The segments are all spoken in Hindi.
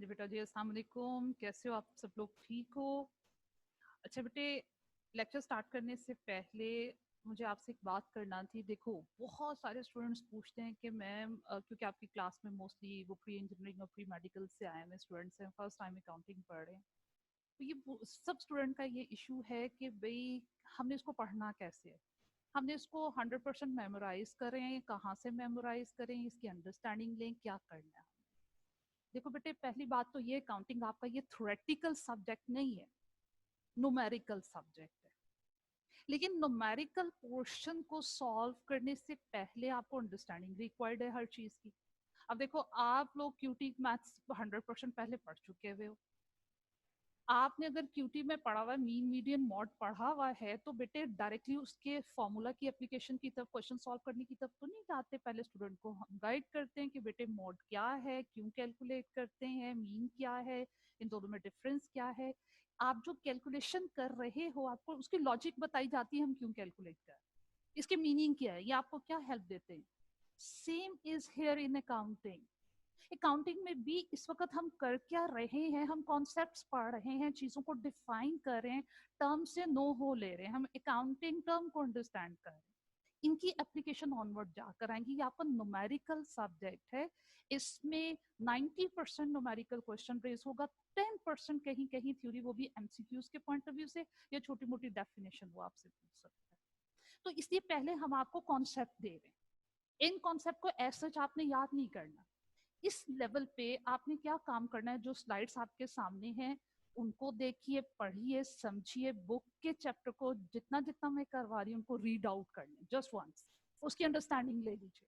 जी बेटा जी, अस्सलाम वालेकुम। कैसे हो आप सब लोग? ठीक हो? अच्छा बेटे, लेक्चर स्टार्ट करने से पहले मुझे आपसे एक बात करना थी। देखो, बहुत सारे स्टूडेंट्स पूछते हैं कि मैम, क्योंकि आपकी क्लास में मोस्टली वो प्री इंजीनियरिंग और प्री मेडिकल से आए हुए स्टूडेंट्स हैं, फर्स्ट टाइम अकाउंटिंग पढ़ रहे हैं। तो सब स्टूडेंट का ये इशू है कि भाई हमने इसको पढ़ना कैसे है, हमने इसको 100% मेमोराइज करें, कहाँ से मेमोराइज करें, इसकी अंडरस्टैंडिंग लें, क्या करना है। देखो बेटे, पहली बात तो ये, काउंटिंग आपका ये थ्योरेटिकल सब्जेक्ट नहीं है, न्यूमेरिकल सब्जेक्ट है। लेकिन न्यूमेरिकल पोर्शन को सॉल्व करने से पहले आपको अंडरस्टैंडिंग रिक्वायर्ड है हर चीज की। अब देखो, आप लोग क्यूटी मैथ्स 100% पहले पढ़ चुके हुए हो। आपने अगर क्यूटी में पढ़ा हुआ है, मीन मीडियन मॉड पढ़ा हुआ है, तो बेटे डायरेक्टली उसके फॉर्मूला की एप्लीकेशन की तरफ, क्वेश्चन सॉल्व करने की तरफ तो नहीं जाते। पहले स्टूडेंट को हम गाइड करते हैं कि बेटे मॉड क्या है, क्यों कैलकुलेट करते हैं, मीन क्या है, इन दोनों में डिफरेंस क्या है। आप जो कैलकुलेशन कर रहे हो, आपको उसकी लॉजिक बताई जाती है, हम क्यों कैलकुलेट कर रहे हैं, इसके मीनिंग क्या है, ये आपको क्या हेल्प देते हैं। Same is here in accounting. Accounting में भी इस वक्त हम कर क्या रहे हैं, हम कॉन्सेप्ट्स पढ़ रहे हैं, चीजों को डिफाइन कर रहे हैं, टर्म से नो हो ले रहे हैं, हम अकाउंटिंग टर्म को अंडरस्टैंड कर रहे हैं, इनकी एप्लीकेशन ऑनवर्ड जाकर आएंगी। ये आपका न्यूमेरिकल सब्जेक्ट है, इसमें 90% न्यूमेरिकल क्वेश्चन रेज होगा, 10% कहीं कहीं थ्योरी, वो भी एमसीक्यूज के पॉइंट ऑफ व्यू से, या छोटी मोटी डेफिनेशन वो आपसे पूछ सकता है। तो इसलिए पहले हम आपको कॉन्सेप्ट दे रहे हैं, इन कॉन्सेप्ट को ऐसा आपने याद नहीं करना। इस लेवल पे आपने क्या काम करना है, जो स्लाइड्स आपके सामने हैं उनको देखिए, पढ़िए, समझिए, बुक के चैप्टर को जितना जितना मैं करवा रही हूँ उनको रीड आउट कर लें जस्ट वंस, उसकी अंडरस्टैंडिंग ले लीजिए।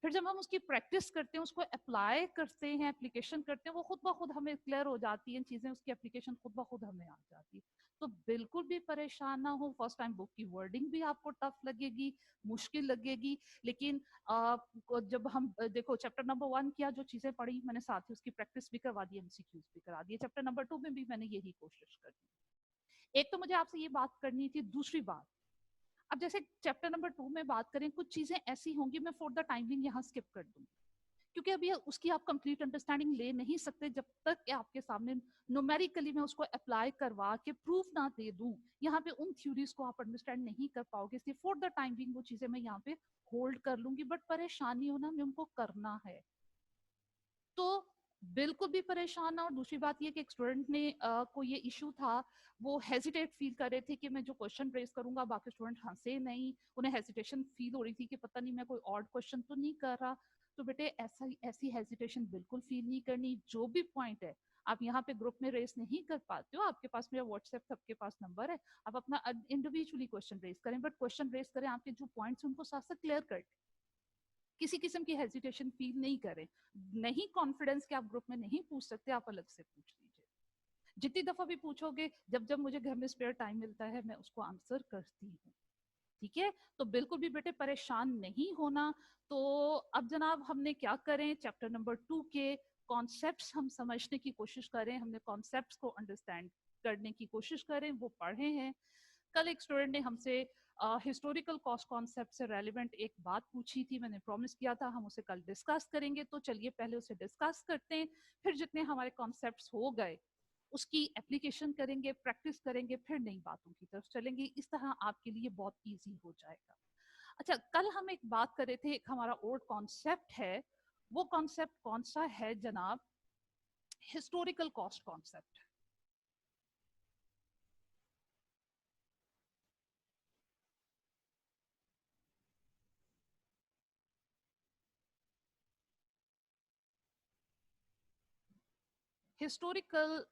फिर जब हम उसकी प्रैक्टिस करते हैं, उसको अप्लाई करते हैं, एप्लीकेशन करते हैं, वो खुद ब खुद हमें क्लियर हो जाती है चीजें, उसकी एप्लीकेशन खुद ब खुद हमें आ जाती है। तो बिल्कुल भी परेशान ना हो। फर्स्ट टाइम बुक की वर्डिंग भी आपको टफ लगेगी, मुश्किल लगेगी, लेकिन जब हम देखो चैप्टर नंबर 1 किया, जो चीजें पढ़ी मैंने, साथ ही उसकी प्रैक्टिस भी करवा दी, एमसीक्यूज भी करा दिए। चैप्टर नंबर 2 में भी मैंने यही कोशिश करी। एक तो मुझे आपसे ये बात करनी थी। दूसरी बात, अब जैसे चैप्टर नंबर 2 में बात करें, कुछ चीजें ऐसी होंगी मैं फॉर द टाइमिंग यहाँ स्किप कर दूंगी, क्योंकि अभी उसकी आप कंप्लीट अंडरस्टैंडिंग ले नहीं सकते जब तक कि आपके सामने न्यूमेरिकली मैं उसको अप्लाई करवा के प्रूफ ना दे दूं। यहाँ पे उन थ्योरीज को आप अंडरस्टैंड नहीं कर पाओगे, इसलिए फॉर द टाइम बिंग वो चीजें मैं यहाँ पे होल्ड कर लूंगी। बट परेशानी हो ना, मैं उनको करना है, तो बिल्कुल भी परेशान ना। और दूसरी बात ये कि एक स्टूडेंट ने को ये इशू था, वो हेजिटेट फील कर रहे थे कि मैं जो क्वेश्चन रेज करूंगा बाकी स्टूडेंट हंसे नहीं, उन्हें हेजिटेशन फील हो रही थी कि पता नहीं मैं कोई ऑड क्वेश्चन तो नहीं कर रहा। तो बेटे ऐसी हेजिटेशन बिल्कुल फील नहीं करनी। जो भी पॉइंट है आप यहाँ पे ग्रुप में रेस नहीं कर पाते हो, आपके पास मेरा व्हाट्सएप, सबके पास नंबर है, आप अपना इंडिविजुअली क्वेश्चन रेज करें, बट क्वेश्चन रेज करें, आपके जो पॉइंट्स उनको साथ साथ क्लियर कर, किसी किस्म की हेजिटेशन फील नहीं करें। नहीं कॉन्फिडेंस कि आप ग्रुप में नहीं पूछ सकते, आप अलग से पूछ लीजिए। जितनी दफा भी पूछोगे, जब जब मुझे घर में स्पेयर टाइम मिलता है मैं उसको आंसर करती हूँ। ठीक है, तो बिल्कुल भी बेटे परेशान नहीं होना। तो अब जनाब हमने क्या करें, चैप्टर नंबर 2 के कॉन्सेप्ट्स हम समझने की कोशिश करें, हमने कॉन्सेप्ट्स को अंडरस्टैंड करने की कोशिश करें, वो पढ़े हैं। कल एक स्टूडेंट ने हमसे हिस्टोरिकल कॉस्ट कॉन्सेप्ट से रेलिवेंट एक बात पूछी थी, मैंने प्रॉमिस किया था हम उसे कल डिस्कस करेंगे, तो चलिए पहले उसे डिस्कस करते हैं, फिर जितने हमारे कॉन्सेप्ट्स हो गए उसकी एप्लीकेशन करेंगे, प्रैक्टिस करेंगे, फिर नई बातों की तरफ चलेंगे। इस तरह आपके लिए बहुत इजी हो जाएगा। अच्छा, कल हम एक बात कर रहे थे, एक हमारा ओल्ड कॉन्सेप्ट है, वो कॉन्सेप्ट कौन सा है जनाब? Historical cost concept. Historical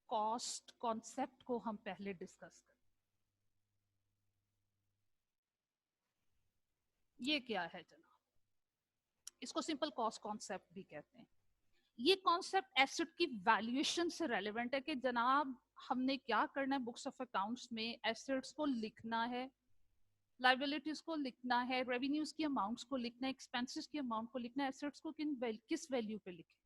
cost concept को हम पहले डिस्कस करें। ये क्या है जनाब? इसको सिंपल कॉस्ट कॉन्सेप्ट भी कहते हैं। ये कॉन्सेप्ट एसेट की वैल्यूएशन से रेलेवेंट है कि जनाब हमने क्या करना है, बुक्स ऑफ अकाउंट्स में एसेट्स को लिखना है, लाइबिलिटीज को लिखना है, रेवेन्यूज की अमाउंट्स को लिखना है, एक्सपेंसेस की अमाउंट को लिखना है, एसेट्स को किस वैल्यू पे लिखें।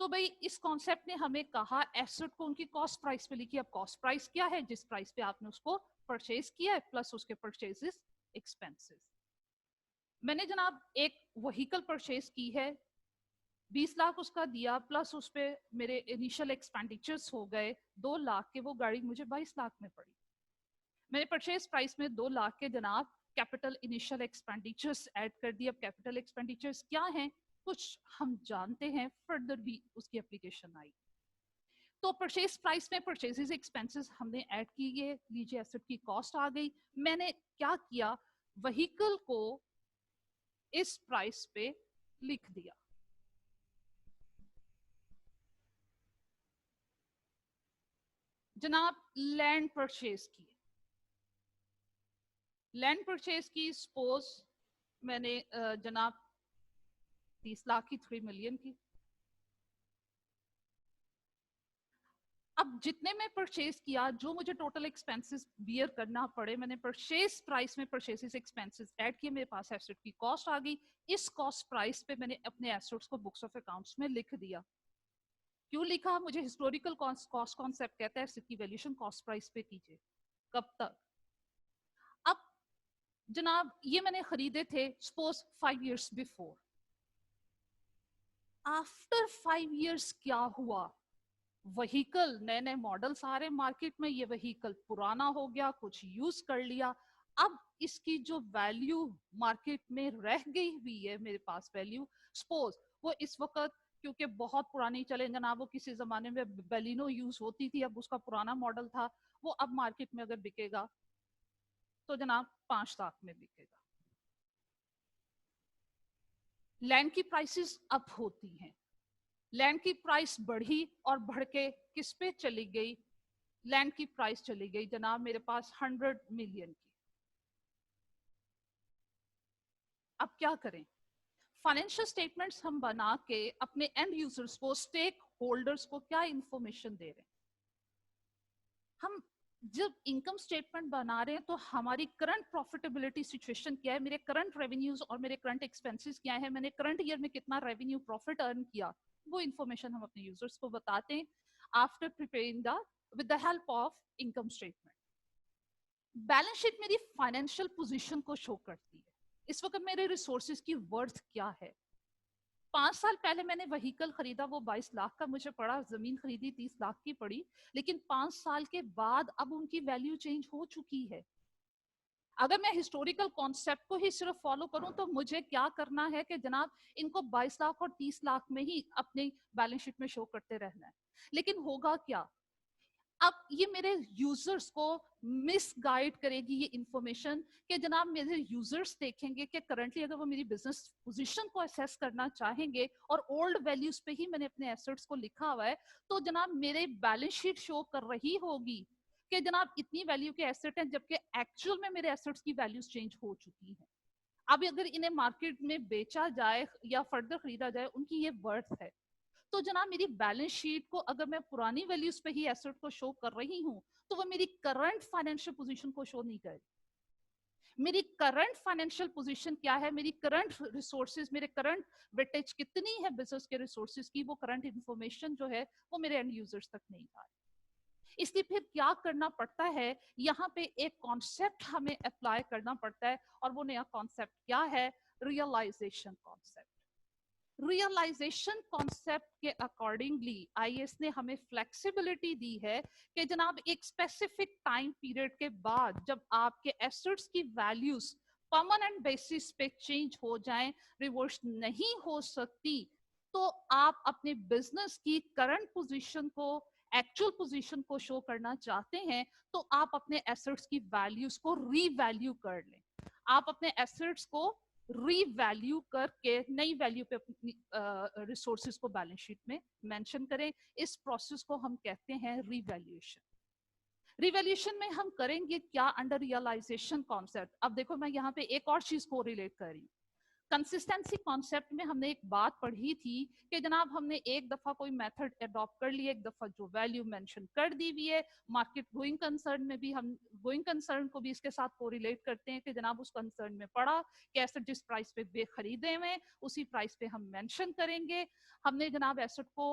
तो भाई इस कॉन्सेप्ट ने हमें कहा एसेट को उनकी कॉस्ट प्राइस पे लिखिए। अब कॉस्ट प्राइस क्या है? जिस प्राइस पे आपने उसको परचेज किया है प्लस उसके परचेजेस, एक्सपेंसेस। मैंने जनाब एक व्हीकल परचेज की है, 20 लाख उसका दिया, प्लस उस पे मेरे इनिशियल एक्सपेंडिचर्स हो गए 2 लाख के, वो गाड़ी मुझे 22 लाख में पड़ी। मैंने परचेज प्राइस में 2 लाख के जनाब कैपिटल इनिशियल एक्सपेंडिचर्स ऐड कर दिए। अब कैपिटल एक्सपेंडिचर्स क्या हैं कुछ हम जानते हैं, फर्दर भी उसकी एप्लीकेशन आई। तो परचेज प्राइस में परचेजेस एक्सपेंसेस हमने ऐड किए, लीजिए एसेट की कॉस्ट आ गई। मैंने क्या किया, व्हीकल को इस प्राइस पे लिख दिया। जनाब लैंड परचेज की, लैंड परचेज की सपोज मैंने जनाब 30 लाख की, 3 मिलियन की। अब जितने में परचेज किया, जो मुझे टोटल एक्सपेंसेस बियर करना पड़े, मैंने परचेज प्राइस में परचेजेस एक्सपेंसेस ऐड किए, मेरे पास एसेट की कॉस्ट आ गई। इस कॉस्ट प्राइस पे मैंने अपने एसेट्स को बुक्स ऑफ अकाउंट्स में लिख दिया। क्यों लिखा, मुझे हिस्टोरिकल कॉस्ट कॉन्सेप्ट कहता है एसेट की वैल्यूएशन कॉस्ट प्राइस पे कीजिए। कब तक, अब जनाब ये मैंने खरीदे थे suppose 5 years before. After 5 years क्या हुआ, व्हीकल नए नए मॉडल्स आ रहे मार्केट में, ये व्हीकल पुराना हो गया, कुछ यूज कर लिया। अब इसकी जो वैल्यू मार्केट में रह गई हुई है, मेरे पास वैल्यू, सपोज वो इस वक्त क्योंकि बहुत पुरानी चले जनाब, वो किसी जमाने में बेलिनो यूज होती थी, अब उसका पुराना मॉडल था, वो अब मार्केट में अगर बिकेगा तो जनाब 5 लाख में बिकेगा। लैंड की प्राइसेस अप होती हैं, लैंड की प्राइस बढ़ी और बढ़ के किस पे चली गई, लैंड की प्राइस चली गई जनाब मेरे पास 100 मिलियन की। अब क्या करें, फाइनेंशियल स्टेटमेंट्स हम बना के अपने एंड यूजर्स को, स्टेक होल्डर्स को क्या इंफॉर्मेशन दे रहे हैं। हम जब इनकम स्टेटमेंट बना रहे हैं तो हमारी करंट प्रॉफिटेबिलिटी सिचुएशन क्या है, मेरे करंट रेवेन्यूज और मेरे करंट एक्सपेंसेस क्या है, मैंने करंट ईयर में कितना रेवेन्यू प्रॉफिट अर्न किया, वो इंफॉर्मेशन हम अपने यूजर्स को बताते हैं after preparing the with the help of income statement. Balance sheet मेरी फाइनेंशियल पोजीशन को शो करती है, इस वक्त मेरे रिसोर्सेज की वर्थ क्या है। 5 साल पहले मैंने व्हीकल खरीदा, वो 22 लाख का मुझे पड़ा, जमीन खरीदी 30 लाख की पड़ी, लेकिन 5 साल के बाद अब उनकी वैल्यू चेंज हो चुकी है। अगर मैं हिस्टोरिकल कॉन्सेप्ट को ही सिर्फ फॉलो करूं तो मुझे क्या करना है कि जनाब इनको 22 लाख और 30 लाख में ही अपनी बैलेंस शीट में शो करते रहना है। लेकिन होगा क्या, अब ये मेरे यूजर्स को मिसगाइड करेगी ये इंफॉर्मेशन कि जनाब मेरे यूजर्स देखेंगे कि करंटली अगर वो मेरी बिजनेस पोजीशन को असेस करना चाहेंगे और ओल्ड वैल्यूज पे ही मैंने अपने एसेट्स को लिखा हुआ है, तो जनाब मेरे बैलेंस शीट शो कर रही होगी कि जनाब इतनी वैल्यू के एसेट हैं, जबकि एक्चुअल में मेरे एसेट्स की वैल्यूज चेंज हो चुकी हैं। अब अगर इन्हें मार्केट में बेचा जाए या फर्दर खरीदा जाए, उनकी ये वर्थ है। तो जनाब मेरी बैलेंस शीट को अगर मैं पुरानी वैल्यूज पे ही एसेट को शो कर रही हूँ, तो वो मेरी करंट फाइनेंशियल पोजीशन को शो नहीं करेगी। मेरी करंट फाइनेंशियल पोजीशन क्या है, मेरी करंट रिसोर्सेज, मेरे करंट वेटेज कितनी है बिजनेस के रिसोर्सेज की, वो करंट इंफॉर्मेशन जो है वो मेरे एंड यूजर्स तक नहीं आ रही। इसलिए फिर क्या करना पड़ता है, यहाँ पे एक कॉन्सेप्ट हमें अप्लाई करना पड़ता है, और वो नया कॉन्सेप्ट क्या है, रियलाइजेशन कॉन्सेप्ट। रियलाइजेशन कॉन्सेप्ट के अकॉर्डिंगली आईएएस ने हमें फ्लेक्सिबिलिटी दी है कि जनाब एक स्पेसिफिक टाइम पीरियड के बाद जब आपके एसेट्स की वैल्यूज परमानेंट बेसिस पे चेंज हो जाएं, रिवर्स नहीं हो सकती, तो आप अपने बिजनेस की करंट पोजीशन को, एक्चुअल पोजीशन को शो करना चाहते हैं, तो आप अपने एसेट्स की वैल्यूज को रीवैल्यू कर लें। आप अपने एसेट्स को रीवैल्यू करके नई वैल्यू पे अपनी रिसोर्सेज को बैलेंस शीट में मेंशन करें। इस प्रोसेस को हम कहते हैं रीवैल्यूएशन। रिवैल्यूएशन में हम करेंगे क्या, अंडर रियलाइजेशन कॉन्सेप्ट। अब देखो मैं यहाँ पे एक और चीज को रिलेट कर रही हूँ। कंसिस्टेंसी कॉन्सेप्ट में हमने एक बात पढ़ी थी कि जनाब हमने एक दफा कोई मेथड अडॉप्ट कर लिया, एक दफा जो वैल्यू मेंशन कर दी हुई है, मार्केट गोइंग कंसर्न में भी हम गोइंग कंसर्न को भी इसके साथ कोरिलेट करते हैं कि जनाब उस कंसर्न में पड़ा कि एसेट जिस प्राइस पे खरीदे हुए उसी प्राइस पे हम मेंशन करेंगे। हमने जनाब एसेट को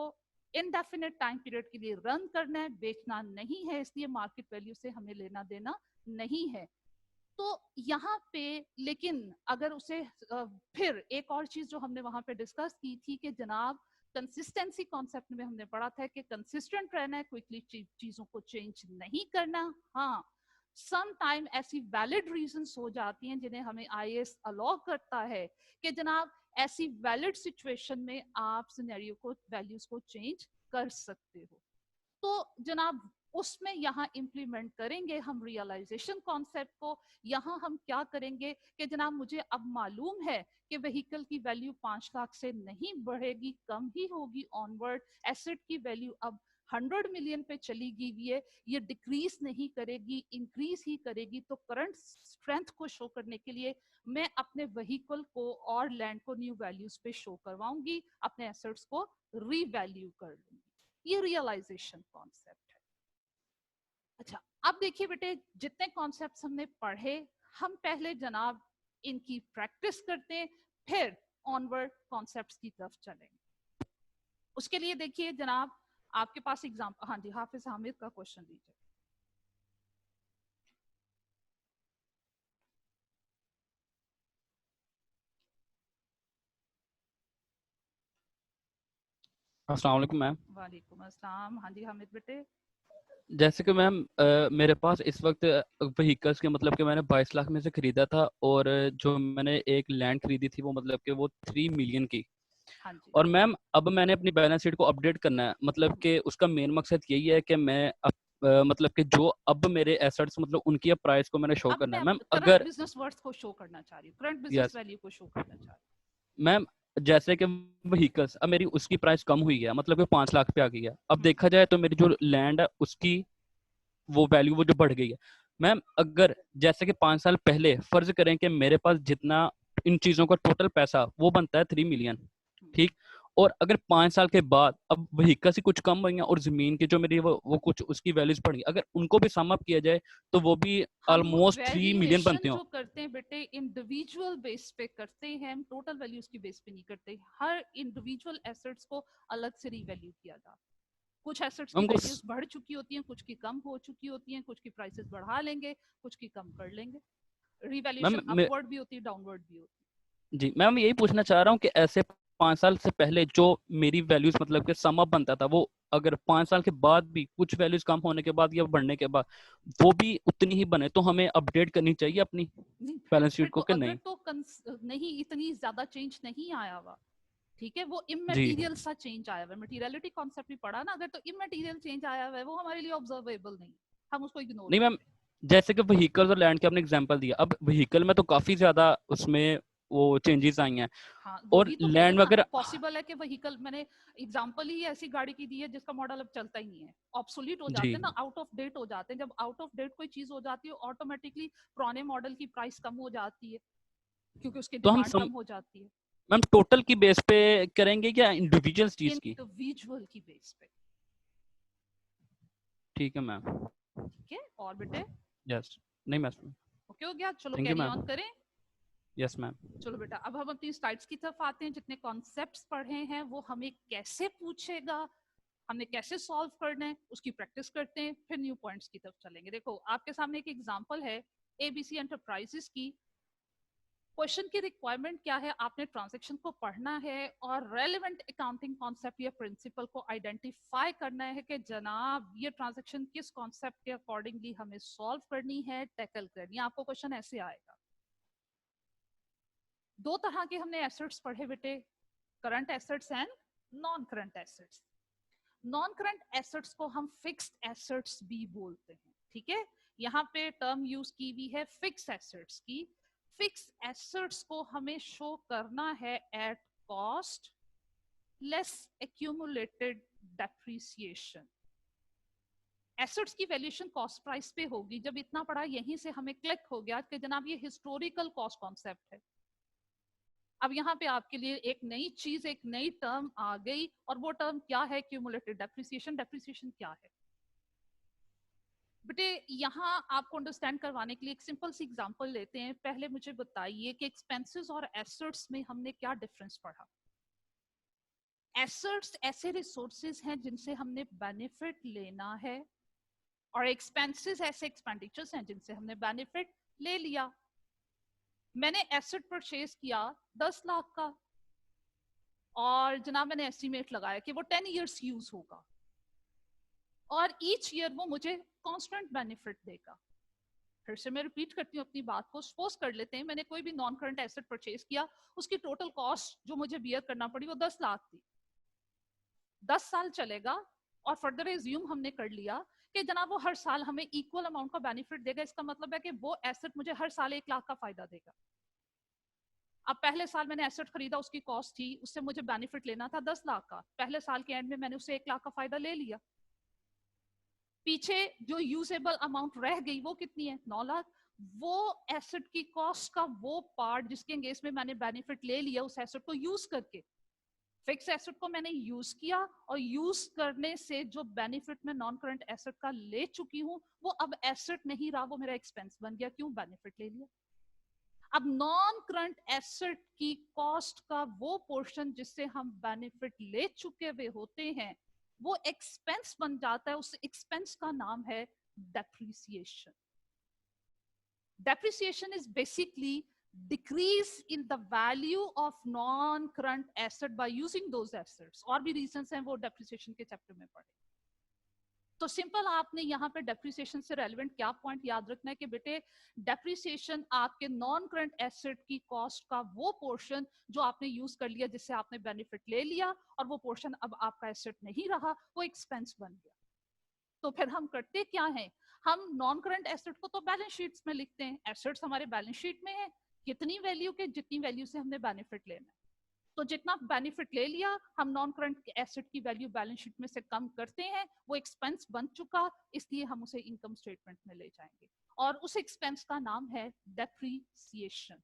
इनडेफिनेट टाइम पीरियड के लिए रन करना है, बेचना नहीं है, इसलिए मार्केट वैल्यू से हमें लेना देना नहीं है। तो यहाँ पे लेकिन अगर उसे फिर एक और चीज जो हमने वहां पे डिस्कस की थी कि जनाब कंसिस्टेंसी कॉन्सेप्ट में हमने पढ़ा था कि कंसिस्टेंट रहना है, क्विकली चीजों को चेंज नहीं करना। हाँ, सम टाइम ऐसी वैलिड रीजंस हो जाती हैं जिन्हें हमें आईएएस अलाउ करता है कि जनाब ऐसी वैलिड सिचुएशन में आप सिनेरियो को, वैल्यूज को चेंज कर सकते हो। तो जनाब उसमें यहाँ इम्प्लीमेंट करेंगे हम रियलाइजेशन कॉन्सेप्ट को। यहाँ हम क्या करेंगे कि जनाब मुझे अब मालूम है कि व्हीकल की वैल्यू 5 लाख से नहीं बढ़ेगी, कम ही होगी ऑनवर्ड। एसेट की वैल्यू अब 100 मिलियन पे चली गई है, ये डिक्रीज नहीं करेगी, इंक्रीज ही करेगी। तो करंट स्ट्रेंथ को शो करने के लिए मैं अपने व्हीकल को और लैंड को न्यू वैल्यूज पे शो करवाऊंगी, अपने एसेट्स को रीवैल्यू कर लूंगी। ये रियलाइजेशन कॉन्सेप्ट है। अच्छा, अब देखिए बेटे, जितने कॉन्सेप्ट्स हमने पढ़े, हम पहले जनाब इनकी प्रैक्टिस करते हैं, फिर ऑनवर्ड कॉन्सेप्ट्स की तरफ चलेंगे। उसके लिए देखिए जनाब, आपके पास एग्जाम्पल, हाँ जी, हाफिज हामिद का क्वेश्चन लीजिए। अस्सलाम वालेकुम मैम। वालेकुम अस्सलाम। हाँ जी हामिद बेटे। जैसे कि मैम मेरे पास इस वक्त व्हीकल्स के मतलब कि मैंने 22 लाख में से खरीदा था, और जो मैंने एक लैंड खरीदी थी वो मतलब कि वो 3 मिलियन की। हाँ जी। और मैम अब मैंने अपनी बैलेंस शीट को अपडेट करना है, मतलब कि उसका मेन मकसद यही है कि मैं मतलब कि जो अब मेरे एसेट्स मतलब उनकी अब प्राइस को मैंने शो अब करना मैं है मैम। करंट अगर बिजनेस वर्थ को शो करना चाह रही हूँ, करंट बिजनेस यस वैल्यू को शो करना चाह रही मैम, जैसे कि व्हीकल्स अब मेरी उसकी प्राइस कम हुई है, मतलब कि 5 लाख पे आ गई है। अब हूँ। देखा जाए तो मेरी जो लैंड है उसकी वो वैल्यू वो जो बढ़ गई है। मैम अगर जैसे कि 5 साल पहले फर्ज करें कि मेरे पास जितना इन चीजों का टोटल पैसा वो बनता है 3 मिलियन, ठीक। और अगर 5 साल के बाद अब व्हीकल से कुछ कम हुई है और जमीन की जो मेरी वो कुछ उसकी वैल्यूज बढ़ गई, अगर उनको भी सम अप किया जाए तो वो भी हम ऑलमोस्ट 3 मिलियन वैल्यूएशन बनते हो। जो करते हैं बेटे इंडिविजुअल बेस पे करते हैं, हम टोटल वैल्यूज की बेस पे नहीं करते। हर इंडिविजुअल एसेट्स को अलग से रीवैल्यू किया जाता है। कुछ एसेट्स की हमको वैल्यूज बढ़ चुकी होती हैं, कुछ की कम हो चुकी होती हैं, कुछ की प्राइसेस बढ़ा लेंगे, कुछ की कम कर लेंगे। मैम रिवैल्यूएशन अपवर्ड भी होती है, डाउनवर्ड भी होती जी मैम यही पूछना चाह रहा हूँ कि ऐसे 5 साल से पहले जो मेरी वैल्यूज मतलब कि सम अप बनता था, वो अगर 5 साल के बाद भी कुछ वैल्यूज कम होने के बाद या बढ़ने के बाद वो भी उतनी ही बने, तो हमें अपडेट करनी चाहिए अपनी है। नहीं, बैलेंस फिर शीट तो को कि अगर नहीं? तो नहीं, इतनी ज्यादा चेंज नहीं आया हुआ, ठीक है, वो जी इमेटीरियल सा चेंज आया हुआ है। मटेरियलिटी कॉन्सेप्ट भी पढ़ा ना, अगर तो इमेटीरियल चेंज आया हुआ है वो हमारे लिए ऑब्जर्वेबल नहीं, हम उसको इग्नोर नहीं मैम, करते हैं। जैसे कि व्हीकल्स और लैंड के आपने एग्जांपल दिया, अब व्हीकल में तो काफी ज्यादा उसमें वो चेंजेस आई हैं, हाँ, वो और भी तो कह रहे लैंड हैं में ना, अगर पॉसिबल है कि व्हीकल, मैंने एग्जांपल ही ऐसी गाड़ी की दी है जिसका मॉडल अब चलता ही नहीं है, ऑब्सोलीट हो जी, जाते हैं ना, आउट ऑफ डेट हो जाते हैं। जब आउट ऑफ डेट कोई चीज हो जाती है, ऑटोमेटिकली पुराने मॉडल की प्राइस कम हो जाती है, क्योंकि उसकी तो हम डिमांड कम हो जाती है। मैम टोटल की बेस पे करेंगे या इंडिविजुअल चीज की? इंडिविजुअल की बेस पे। ठीक है मैम। ठीक है, और बेटे यस, नहीं मैम, ओके हो गया, चलो थैंक यू कैरी मैम। ऑन करें। Yes ma'am. चलो बेटा, अब हम अपनी स्लाइड्स की तरफ आते हैं। जितने कॉन्सेप्ट्स पढ़े हैं वो हमें कैसे पूछेगा, हमने कैसे सॉल्व करना है, उसकी प्रैक्टिस करते हैं, फिर न्यू पॉइंट्स की तरफ चलेंगे। देखो आपके सामने एक एग्जांपल है एबीसी एंटरप्राइजेस की। क्वेश्चन की रिक्वायरमेंट क्या है, आपने ट्रांजैक्शन को पढ़ना है और रेलेवेंट अकाउंटिंग कॉन्सेप्ट या प्रिंसिपल को आइडेंटिफाई करना है कि जनाब ये ट्रांजैक्शन किस कॉन्सेप्ट के अकॉर्डिंगली हमें सॉल्व करनी है, टैकल करनी है। आपको क्वेश्चन ऐसे आएगा। दो तरह के हमने एसेट्स पढ़े बेटे, current assets and non current assets. Non current assets को हम फिक्स्ड एसेट्स भी बोलते हैं, ठीक है। यहाँ पे टर्म यूज की हुई है फिक्स एसेट्स की। फिक्स एसेट्स को हमें शो करना है at cost less accumulated depreciation. Assets की वैल्यूएशन कॉस्ट प्राइस पे होगी। जब इतना पढ़ा यहीं से हमें क्लिक हो गया कि जनाब ये हिस्टोरिकल कॉस्ट कॉन्सेप्ट है। अब यहाँ पे आपके लिए एक नई चीज, एक नई टर्म आ गई, और वो टर्म क्या है, क्यूमुलेटेड डेप्रिसिएशन। डेप्रिसिएशन क्या है बेटे, यहाँ आपको अंडरस्टैंड करवाने के लिए एक सिंपल सी एग्जांपल लेते हैं। पहले मुझे बताइए कि एक्सपेंसेस और एसेट्स में हमने क्या डिफरेंस पढ़ा। एसेट्स ऐसे रिसोर्सेज हैं जिनसे हमने बेनिफिट लेना है, और एक्सपेंसेस ऐसे एक्सपेंडिचर्स हैं जिनसे हमने बेनिफिट ले लिया। मैंने एसेट परचेज किया 10 लाख का, और जनाब मैंने एस्टिमेट लगाया कि वो 10 इयर्स यूज होगा, और ईच ईयर वो मुझे कांस्टेंट बेनिफिट देगा। फिर से मैं रिपीट करती हूँ अपनी बात को। सपोज कर लेते हैं मैंने कोई भी नॉन करंट एसेट परचेज किया, उसकी टोटल कॉस्ट जो मुझे बियर करना पड़ी वो 10 लाख थी। 10 साल चलेगा, और फर्दर एज्यूम हमने कर लिया कि जनाब वो हर साल हमें इक्वल अमाउंट का बेनिफिट देगा। इसका मतलब है कि वो एसेट मुझे हर साल 1 लाख का फायदा देगा। अब पहले साल मैंने एसेट खरीदा, उसकी कॉस्ट थी, उससे मुझे बेनिफिट लेना था 10 लाख का। पहले साल के एंड में मैंने उससे 1 लाख का फायदा ले लिया। पीछे जो यूजेबल अमाउंट रह गई वो कितनी है? 9 लाख। वो एसेट की कॉस्ट का वो पार्ट जिसके अंगेंस्ट में मैंने बेनिफिट ले लिया, उस एसेट को यूज करके, फिक्स एसेट को मैंने यूज किया, और यूज करने से जो बेनिफिट मैं नॉन करंट एसेट का ले चुकी हूं वो अब एसेट नहीं रहा, वो मेरा एक्सपेंस बन गया। क्यों? बेनिफिट ले लिया। अब नॉन करंट एसेट की कॉस्ट का वो पोर्शन जिससे हम बेनिफिट ले चुके हुए होते हैं वो एक्सपेंस बन जाता है। उस एक्सपेंस का नाम है depreciation. Depreciation is basically decrease in the value of non-current asset by using those assets। और भी reasons हैं, वो depreciation के चैप्टर में पढ़े। तो सिंपल आपने यहाँ पे डेप्रिसिएशन से रेलिवेंट क्या पॉइंट याद रखना है कि बेटे डेप्रिसिएशन आपके नॉन करंट एसेट की कॉस्ट का वो पोर्शन जो आपने यूज कर लिया, जिससे आपने बेनिफिट ले लिया, और वो पोर्शन अब आपका एसेट नहीं रहा, वो एक्सपेंस बन गया। तो फिर हम करते क्या है, हम नॉन करंट एसेट को तो बैलेंस शीट्स में लिखते हैं। एसेट्स हमारे बैलेंस शीट में है, कितनी वैल्यू के, जितनी वैल्यू से हमने बेनिफिट लेना है। तो जितना बेनिफिट ले लिया, हम नॉन करंट एसेट की वैल्यू बैलेंस शीट में से कम करते हैं, वो एक्सपेंस बन चुका, इसलिए हम उसे इनकम स्टेटमेंट में ले जाएंगे, और उस एक्सपेंस का नाम है डेप्रिसिएशन।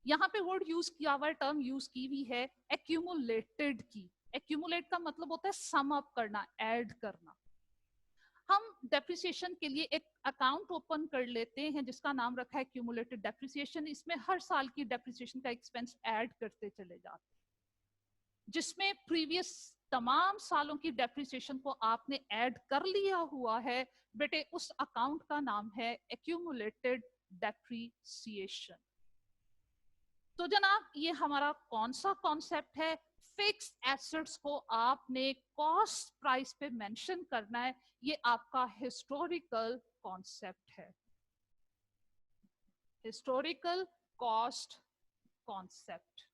यहाँ पे वर्ड यूज किया हुआ, टर्म यूज की हुई है एक्यूमुलेटेड की। एक्यूमुलेट का मतलब होता है सम अप करना, ऐड करना। हम डेप्रिसिएशन के लिए एक अकाउंट ओपन कर लेते हैं जिसका नाम रखा है क्यूमुलेटेड डेप्रिसिएशन। इसमें हर साल की डेप्रिसिएशन का एक्सपेंस ऐड करते चले जाते हैं, जिसमें प्रीवियस तमाम सालों की डेप्रिसिएशन को आपने ऐड कर लिया हुआ है। बेटे उस अकाउंट का नाम है एक्यूमुलेटेड डेप्रिसिएशन। तो जनाब ये हमारा कौन सा कॉन्सेप्ट है? फिक्स एसेट्स को आपने कॉस्ट प्राइस पे मेंशन करना है, ये आपका हिस्टोरिकल कॉन्सेप्ट है, हिस्टोरिकल कॉस्ट कॉन्सेप्ट।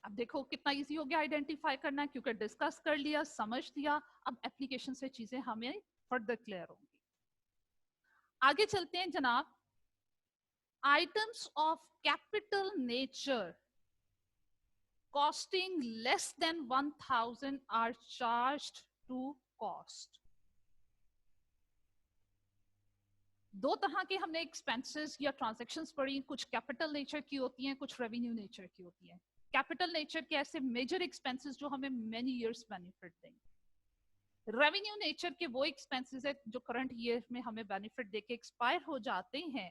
अब देखो कितना इजी हो गया आइडेंटिफाई करना, क्योंकि डिस्कस कर लिया, समझ लिया। अब एप्लीकेशन से चीजें हमें फर्दर क्लियर होंगी। आगे चलते हैं जनाब। Items of capital nature costing less than 1000 are charged to cost। दो तरह के हमने एक्सपेंसेस या ट्रांजैक्शंस पढ़ी, कुछ कैपिटल नेचर की होती हैं, कुछ रेवेन्यू नेचर की होती हैं। कैपिटल नेचर के ऐसे मेजर एक्सपेंसेस जो हमें मेनी इयर्स बेनिफिट देंगे। रेवेन्यू नेचर के वो एक्सपेंसेस है जो करंट ईयर में हमें बेनिफिट देके एक्सपायर हो जाते हैं,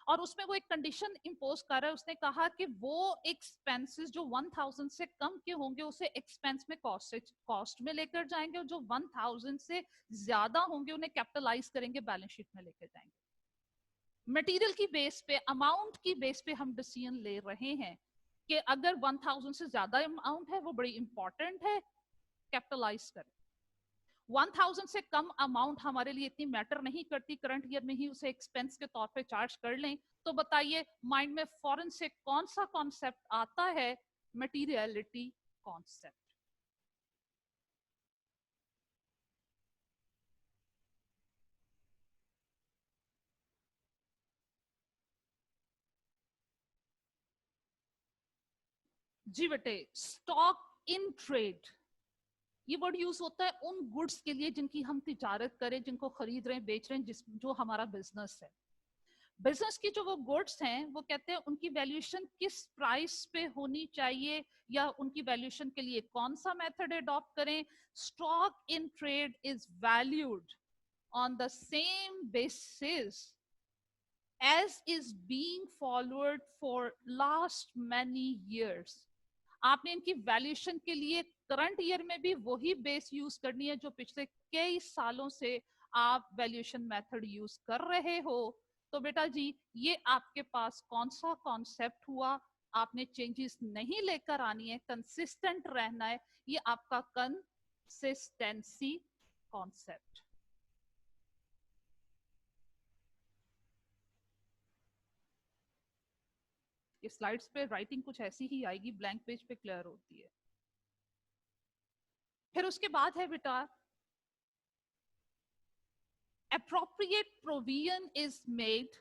और उसमें वो एक कंडीशन इंपोज कर रहा है। उसने कहा कि वो एक्सपेंसेस जो 1000 से कम के होंगे उसे एक्सपेंस में कॉस्ट में लेकर जाएंगे, और जो 1000 से ज्यादा होंगे उन्हें कैपिटलाइज करेंगे, बैलेंस शीट में लेकर जाएंगे। मटेरियल की बेस पे, अमाउंट की बेस पे हम डिसीजन ले रहे हैं कि अगर 1000 से ज्यादा अमाउंट है वो बड़ी इंपॉर्टेंट है, कैपिटलाइज करें। 1000 से कम अमाउंट हमारे लिए इतनी मैटर नहीं करती, करंट ईयर में ही उसे एक्सपेंस के तौर पे चार्ज कर लें। तो बताइए माइंड में फौरन से कौन सा कॉन्सेप्ट आता है? Materiality concept. जी बेटे, स्टॉक इन ट्रेड ये वर्ड यूज होता है उन गुड्स के लिए जिनकी हम तिजारत करें, जिनको खरीद रहे हैं, बेच रहे हैं, जो हमारा बिजनेस है। बिजनेस की जो वो गुड्स हैं वो कहते हैं उनकी वैल्यूएशन किस प्राइस पे होनी चाहिए, या उनकी वैल्यूएशन के लिए कौन सा मेथड अडॉप्ट करें। Stock in trade is valued on the same basis as is being followed for last many years। आपने इनकी वैल्यूएशन के लिए करंट ईयर में भी वही बेस यूज करनी है जो पिछले कई सालों से आप वैल्यूएशन मेथड यूज कर रहे हो। तो बेटा जी ये आपके पास कौन सा कॉन्सेप्ट हुआ, आपने चेंजेस नहीं लेकर आनी है, कंसिस्टेंट रहना है, ये आपका कंसिस्टेंसी कॉन्सेप्ट। ये स्लाइड्स पे राइटिंग कुछ ऐसी ही आएगी, ब्लैंक पेज पे क्लियर होती है। फिर उसके बाद है बेटा appropriate provision is made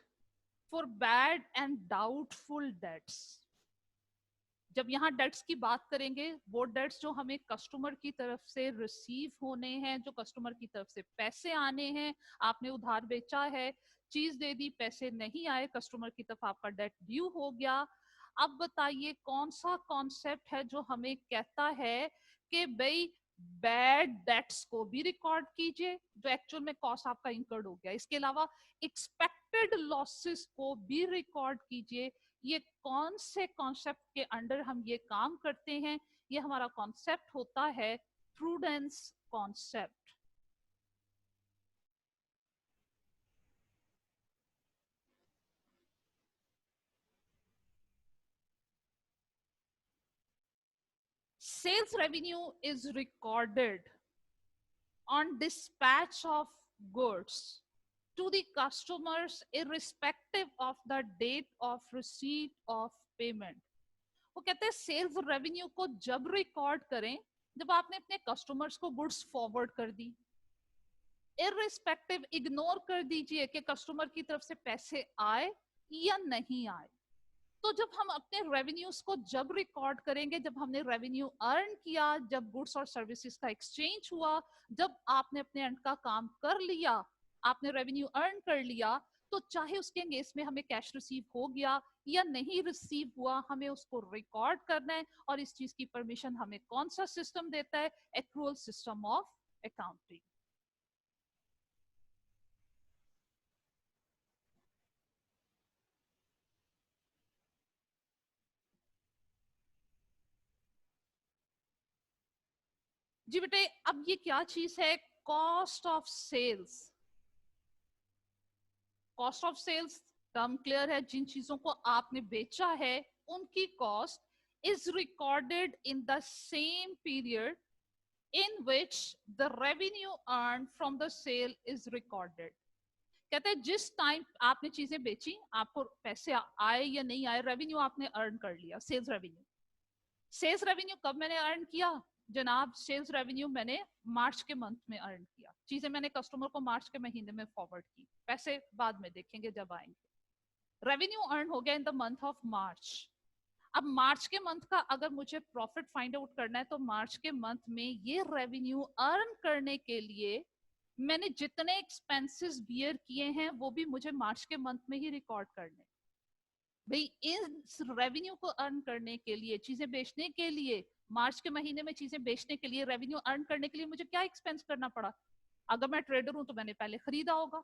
for bad and doubtful debts। जब यहाँ डेट्स की बात करेंगे, वो डेट्स जो हमें कस्टमर की तरफ से रिसीव होने हैं, जो कस्टमर की तरफ से पैसे आने हैं, आपने उधार बेचा है, चीज दे दी, पैसे नहीं आए, कस्टमर की तरफ आपका डेट ड्यू हो गया। अब बताइए कौन सा कॉन्सेप्ट है जो हमें कहता है कि भाई बैड डेट्स को भी रिकॉर्ड कीजिए जो एक्चुअल में कॉस्ट आपका इंकर्ड हो गया, इसके अलावा एक्सपेक्टेड लॉसेस को भी रिकॉर्ड कीजिए। ये कौन से कॉन्सेप्ट के अंडर हम ये काम करते हैं? ये हमारा कॉन्सेप्ट होता है prudence concept. Sales revenue is recorded on dispatch of goods to the customers irrespective of the date of receipt of payment। वो कहते हैं सेल्स रेवेन्यू को जब रिकॉर्ड करें जब आपने अपने कस्टमर्स को गुड्स फॉरवर्ड कर दी, इररिस्पेक्टिव इग्नोर कर दीजिए कि कस्टमर की तरफ से पैसे आए या नहीं आए। तो जब हम अपने रेवेन्यूज को जब रिकॉर्ड करेंगे, जब हमने रेवेन्यू अर्न किया, जब गुड्स और सर्विसेज का एक्सचेंज हुआ, जब आपने अपने एंड का काम कर लिया, आपने रेवेन्यू अर्न कर लिया, तो चाहे उसके केस में हमें कैश रिसीव हो गया या नहीं रिसीव हुआ, हमें उसको रिकॉर्ड करना है। और इस चीज की परमिशन हमें कौन सा सिस्टम देता है? Accrual system of accounting. जी बेटे अब ये क्या चीज है? Cost of sales. Cost of sales term clear है, जिन चीजों को आपने बेचा है उनकी cost is recorded in the same period in which the revenue earn from the sale is recorded. कहते हैं जिस टाइम आपने चीजें बेची, आपको पैसे आए या नहीं आए, रेवेन्यू आपने अर्न कर लिया, सेल्स रेवेन्यू। सेल्स रेवेन्यू कब मैंने अर्न किया जनाब? सेल्स रेवेन्यू मैंने मार्च के मंथ में अर्न किया, चीजें मैंने कस्टमर को मार्च के महीने में फॉरवर्ड की, पैसे बाद में देखेंगे जब आएंगे। रेवेन्यू अर्न हो गया in the month of March. अब मार्च के मंथ का अगर मुझे प्रॉफिट फाइंड आउट करना है तो मार्च के मंथ में ये रेवेन्यू अर्न करने के लिए मैंने जितने एक्सपेंसेस बियर किए हैं वो भी मुझे मार्च के मंथ में ही रिकॉर्ड करने। भाई इस रेवेन्यू को अर्न करने के लिए, चीजें बेचने के लिए, मार्च के महीने में चीजें बेचने के लिए, रेवेन्यू अर्न करने के लिए मुझे क्या एक्सपेंस करना पड़ा? अगर मैं ट्रेडर हूं तो मैंने पहले खरीदा होगा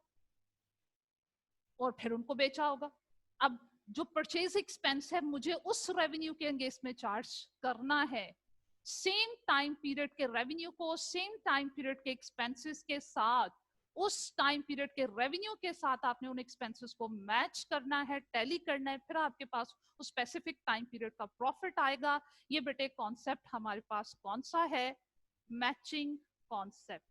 और फिर उनको बेचा होगा। अब जो परचेज एक्सपेंस है मुझे उस रेवेन्यू के अगेंस्ट में चार्ज करना है। सेम टाइम पीरियड के रेवेन्यू को सेम टाइम पीरियड के एक्सपेंसेस के साथ, उस टाइम पीरियड के रेवेन्यू के साथ आपने उन एक्सपेंसेस को मैच करना है, टैली करना है, फिर आपके पास उस स्पेसिफिक टाइम पीरियड का प्रॉफिट आएगा। ये बेटे कॉन्सेप्ट हमारे पास कौन सा है? Matching concept.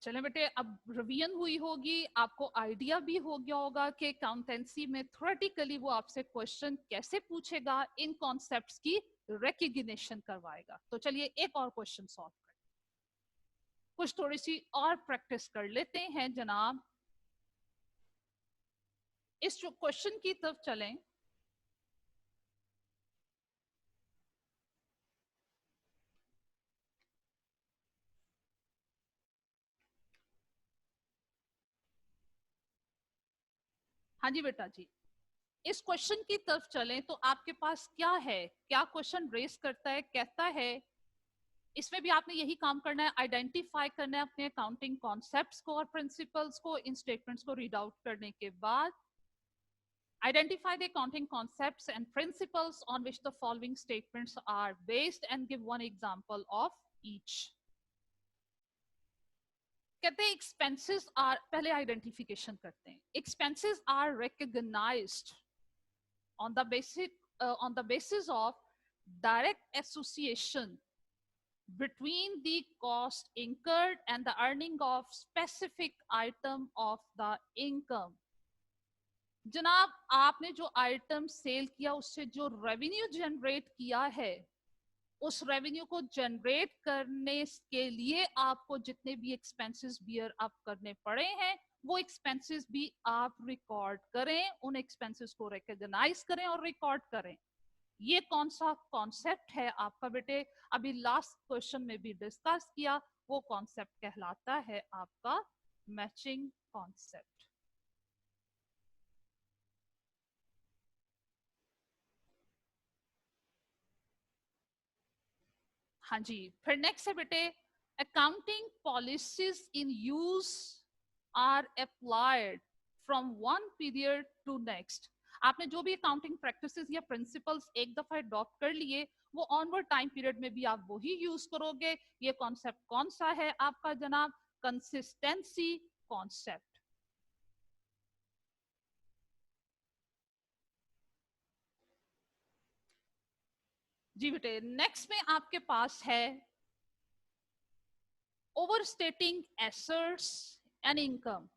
चले बेटे अब रिवीजन हुई होगी, आपको आइडिया भी हो गया होगा कि अकाउंटेंसी में थ्योरेटिकली वो आपसे क्वेश्चन कैसे पूछेगा, इन कॉन्सेप्ट्स की रिकग्निशन करवाएगा। तो चलिए एक और क्वेश्चन सॉल्व करें, कुछ थोड़ी सी और प्रैक्टिस कर लेते हैं जनाब। इस क्वेश्चन की तरफ चलें। हाँ जी बेटा जी, इस क्वेश्चन की तरफ चलें तो आपके पास क्या है? क्या क्वेश्चन रेस करता है? कहता है इसमें भी आपने यही काम करना है, आइडेंटिफाई करना है अपने अकाउंटिंग कॉन्सेप्ट्स को और प्रिंसिपल्स को इन स्टेटमेंट्स को रीड आउट करने के बाद। Identify the accounting concepts and principles on which the following statements are based and give one example of each. कहते हैं expenses are, पहले identification करते हैं, expenses are recognized on the basis of direct association between the cost incurred and the earning of specific item of the income. जनाब आपने जो आइटम सेल किया उससे जो रेवेन्यू जनरेट किया है, उस रेवेन्यू को जनरेट करने के लिए आपको जितने भी एक्सपेंसेस बियर अप करने पड़े हैं वो एक्सपेंसेस भी आप रिकॉर्ड करें, उन एक्सपेंसेस को रिकॉग्नाइज करें और रिकॉर्ड करें। ये कौन सा कॉन्सेप्ट है आपका बेटे, अभी लास्ट क्वेश्चन में भी डिस्कस किया, वो कॉन्सेप्ट कहलाता है आपका मैचिंग कॉन्सेप्ट। हाँ जी, फिर नेक्स्ट है बेटे, accounting policies in use are applied from one period to next. आपने जो भी अकाउंटिंग प्रैक्टिसेस या प्रिंसिपल्स एक दफा अडॉप्ट कर लिए वो ऑनवर्ड टाइम पीरियड में भी आप वही यूज करोगे। ये कॉन्सेप्ट कौन सा है आपका जनाब, कंसिस्टेंसी कॉन्सेप्ट। जी बेटे, नेक्स्ट में आपके पास है overstating assets and income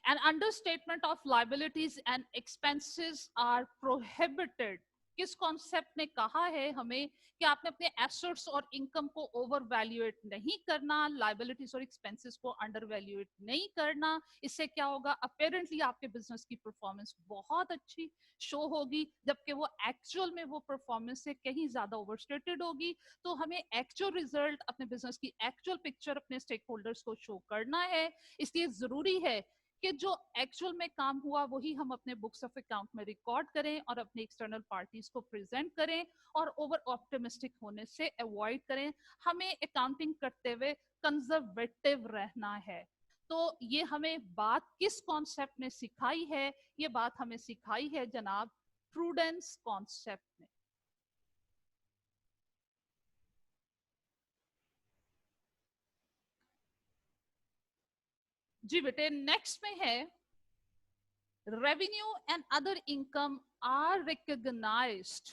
and understatement of liabilities and expenses are prohibited। किस कॉन्सेप्ट ने कहा है हमें कि आपने अपने एसेट्स और इनकम को ओवर वैल्यूएट नहीं करना, लाइबिलिटीज और एक्सपेंसेस को अंडर वैल्यूएट नहीं करना। इससे क्या होगा, अपेरेंटली आपके बिजनेस की परफॉर्मेंस बहुत अच्छी शो होगी, जबकि वो एक्चुअल में वो परफॉर्मेंस से कहीं ज्यादा ओवरस्टेटेड होगी। तो हमें एक्चुअल रिजल्ट, अपने बिजनेस की एक्चुअल पिक्चर अपने स्टेक होल्डर्स को शो करना है। इसलिए जरूरी है कि जो एक्चुअल में काम हुआ वही हम अपने बुक्स ऑफ अकाउंट में रिकॉर्ड करें और अपने एक्सटर्नल पार्टीज को प्रेजेंट करें, और ओवर ऑप्टिमिस्टिक होने से अवॉइड करें। हमें अकाउंटिंग करते हुए कंजर्वेटिव रहना है। तो ये हमें बात किस कॉन्सेप्ट ने सिखाई है, ये बात हमें सिखाई है जनाब प्रूडेंस कॉन्सेप्ट ने। जी बेटे, नेक्स्ट में है revenue and other income are recognized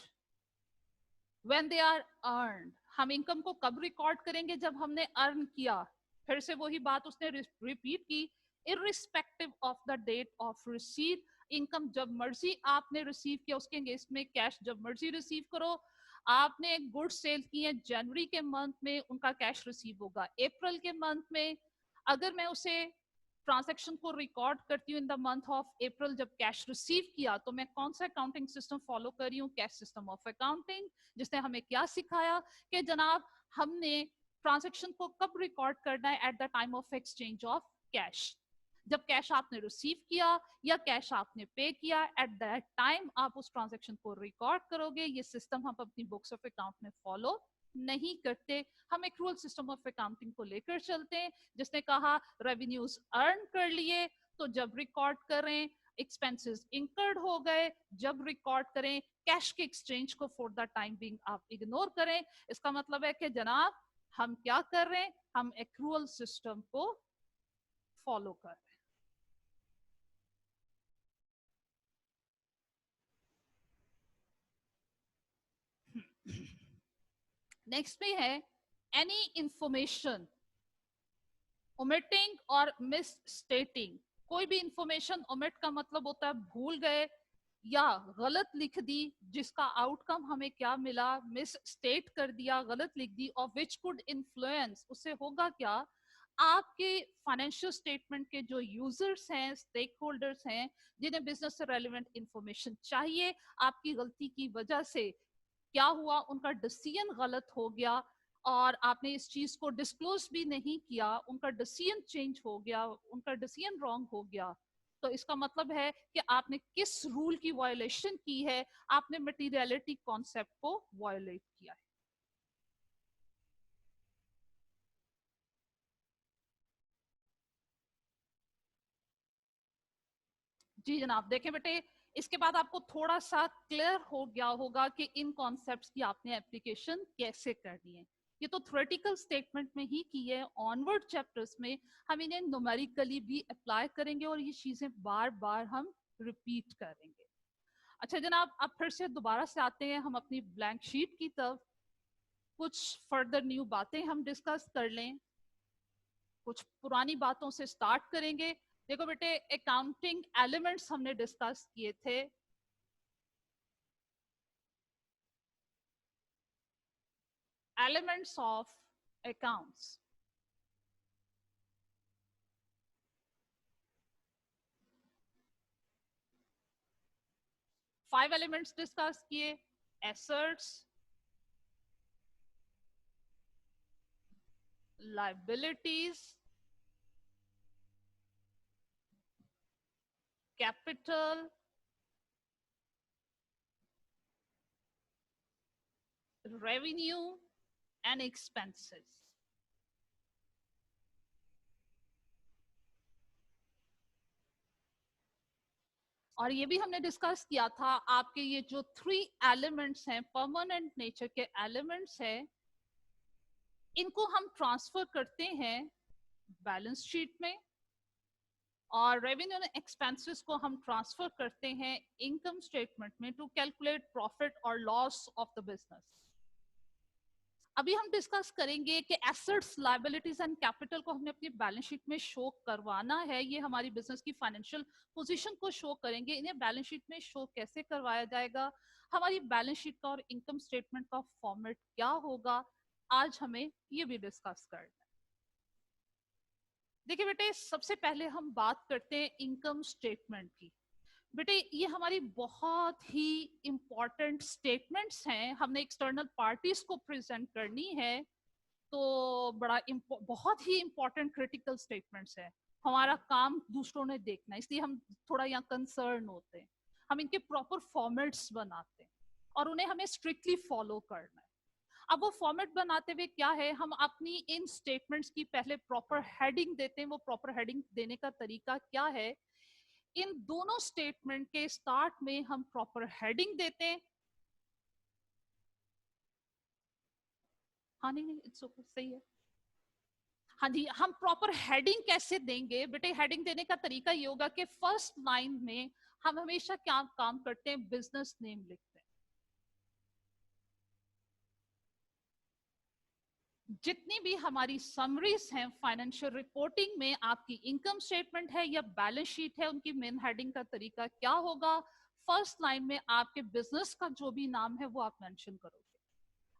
when they are earned। हम इनकम को कब रिकॉर्ड करेंगे, जब हमने अर्न किया। फिर से वही बात उसने रिपीट की, irrespective of the date of receive. Income जब मर्जी आपने रिसीव किया, उसके अगेंस्ट में कैश जब मर्जी रिसीव करो। आपने गुड्स सेल की है जनवरी के मंथ में, उनका कैश रिसीव होगा अप्रैल के मंथ में। अगर मैं उसे ट्रांजैक्शन को रिकॉर्ड करती हूँ in the month of April जब कैश रिसीव किया, तो मैं कौन सा अकाउंटिंग सिस्टम फॉलो कर रही हूँ, कैश सिस्टम ऑफ अकाउंटिंग, जिसने हमें क्या सिखाया कि जनाब हमने ट्रांजैक्शन को कब रिकॉर्ड करना है, at the time of exchange of cash. जब कैश आपने रिसीव किया या कैश आपने पे किया, एट दैट टाइम आप उस ट्रांजैक्शन को रिकॉर्ड करोगे। ये सिस्टम हम अपनी बुक्स ऑफ अकाउंट में फॉलो नहीं करते, हम एक्रूअल सिस्टम ऑफ अकाउंटिंग को लेकर चलते हैं, जिसने कहा रेवेन्यूज अर्न कर लिए तो जब रिकॉर्ड करें, एक्सपेंसेस इंकर्ड हो गए जब रिकॉर्ड करें, कैश के एक्सचेंज को फॉर द टाइम बिंग आप इग्नोर करें। इसका मतलब है कि जनाब हम क्या कर रहे हैं, हम एक्रूअल सिस्टम को फॉलो कर रहे हैं। नेक्स्ट में है एनी इंफॉर्मेशन ओमिटिंग और मिस स्टेटिंग। कोई भी इंफॉर्मेशन ओमिट का मतलब होता है भूल गए या गलत लिख दी, जिसका आउटकम हमें क्या मिला, मिस स्टेट कर दिया, गलत लिख दी, और विच कुड इन्फ्लुएंस, उससे होगा क्या, आपके फाइनेंशियल स्टेटमेंट के जो यूजर्स हैं, स्टेक होल्डर्स हैं, जिन्हें बिजनेस से रेलिवेंट इंफॉर्मेशन चाहिए, आपकी गलती की वजह से क्या हुआ, उनका डिसीजन गलत हो गया और आपने इस चीज को डिस्क्लोज भी नहीं किया, उनका डिसीजन चेंज हो गया, उनका डिसीजन रॉन्ग हो गया। तो इसका मतलब है कि आपने किस रूल की वायलेशन की है, आपने मटेरियलिटी कॉन्सेप्ट को वायलेट किया है। जी जनाब, देखें बेटे, इसके बाद आपको थोड़ा सा क्लियर हो गया होगा कि इन कॉन्सेप्ट्स की आपने एप्लीकेशन कैसे करनी है। ये तो थ्योरेटिकल स्टेटमेंट में ही की है, ऑनवर्ड चैप्टर्स में हम इन्हें न्यूमेरिकली भी अप्लाई करेंगे और ये चीजें बार बार हम रिपीट करेंगे। अच्छा जनाब, अब फिर से दोबारा से आते हैं हम अपनी ब्लैंक शीट की तरफ। कुछ फर्दर न्यू बातें हम डिस्कस कर लें, कुछ पुरानी बातों से स्टार्ट करेंगे। देखो बेटे, अकाउंटिंग एलिमेंट्स हमने डिस्कस किए थे। Elements of accounts, 5 elements discuss किए। Assets, liabilities, capital, revenue and expenses. और ये भी हमने डिस्कस किया था, आपके ये जो 3 एलिमेंट्स हैं, परमानेंट नेचर के एलिमेंट्स हैं, इनको हम ट्रांसफर करते हैं बैलेंस शीट में, और रेवेन्यू एंड एक्सपेंसेस को हम ट्रांसफर करते हैं इनकम स्टेटमेंट में टू कैलकुलेट प्रॉफिट और लॉस ऑफ द बिजनेस। अभी हम डिस्कस करेंगे कि एसेट्स, लायबिलिटीज एंड कैपिटल को हमने अपनी बैलेंस शीट में शो करवाना है। ये हमारी बिजनेस की फाइनेंशियल पोजीशन को शो करेंगे। इन्हें बैलेंस शीट में शो कैसे करवाया जाएगा, हमारी बैलेंस शीट का और इनकम स्टेटमेंट का फॉर्मेट क्या होगा, आज हमें ये भी डिस्कस करना है। देखिए बेटे, सबसे पहले हम बात करते हैं इनकम स्टेटमेंट की। बेटे, ये हमारी बहुत ही इंपॉर्टेंट स्टेटमेंट्स हैं, हमने एक्सटर्नल पार्टीज को प्रेजेंट करनी है, तो बहुत ही इंपॉर्टेंट क्रिटिकल स्टेटमेंट्स है। हमारा काम दूसरों ने देखना, इसलिए हम थोड़ा यहाँ कंसर्न होते हैं। हम इनके प्रॉपर फॉर्मेट्स बनाते हैं और उन्हें हमें स्ट्रिक्टली फॉलो करना है। अब वो फॉर्मेट बनाते हुए क्या है, हम अपनी इन स्टेटमेंट्स की पहले प्रॉपर हेडिंग देते हैं। वो प्रॉपर हेडिंग देने का तरीका क्या है, इन दोनों स्टेटमेंट के स्टार्ट में हम प्रॉपर हेडिंग देते हैं। हाँ नहीं इट्स ओके, सही है। हाँ जी, हम प्रॉपर हेडिंग कैसे देंगे बेटे, हेडिंग देने का तरीका ये होगा कि फर्स्ट लाइन में हम हमेशा क्या काम करते हैं, बिजनेस नेम लिखते हैं। जितनी भी हमारी समरीज हैं फाइनेंशियल रिपोर्टिंग में, आपकी इनकम स्टेटमेंट है या बैलेंस शीट है, उनकी मेन हेडिंग का तरीका क्या होगा, फर्स्ट लाइन में आपके बिजनेस का जो भी नाम है वो आप मेंशन करोगे।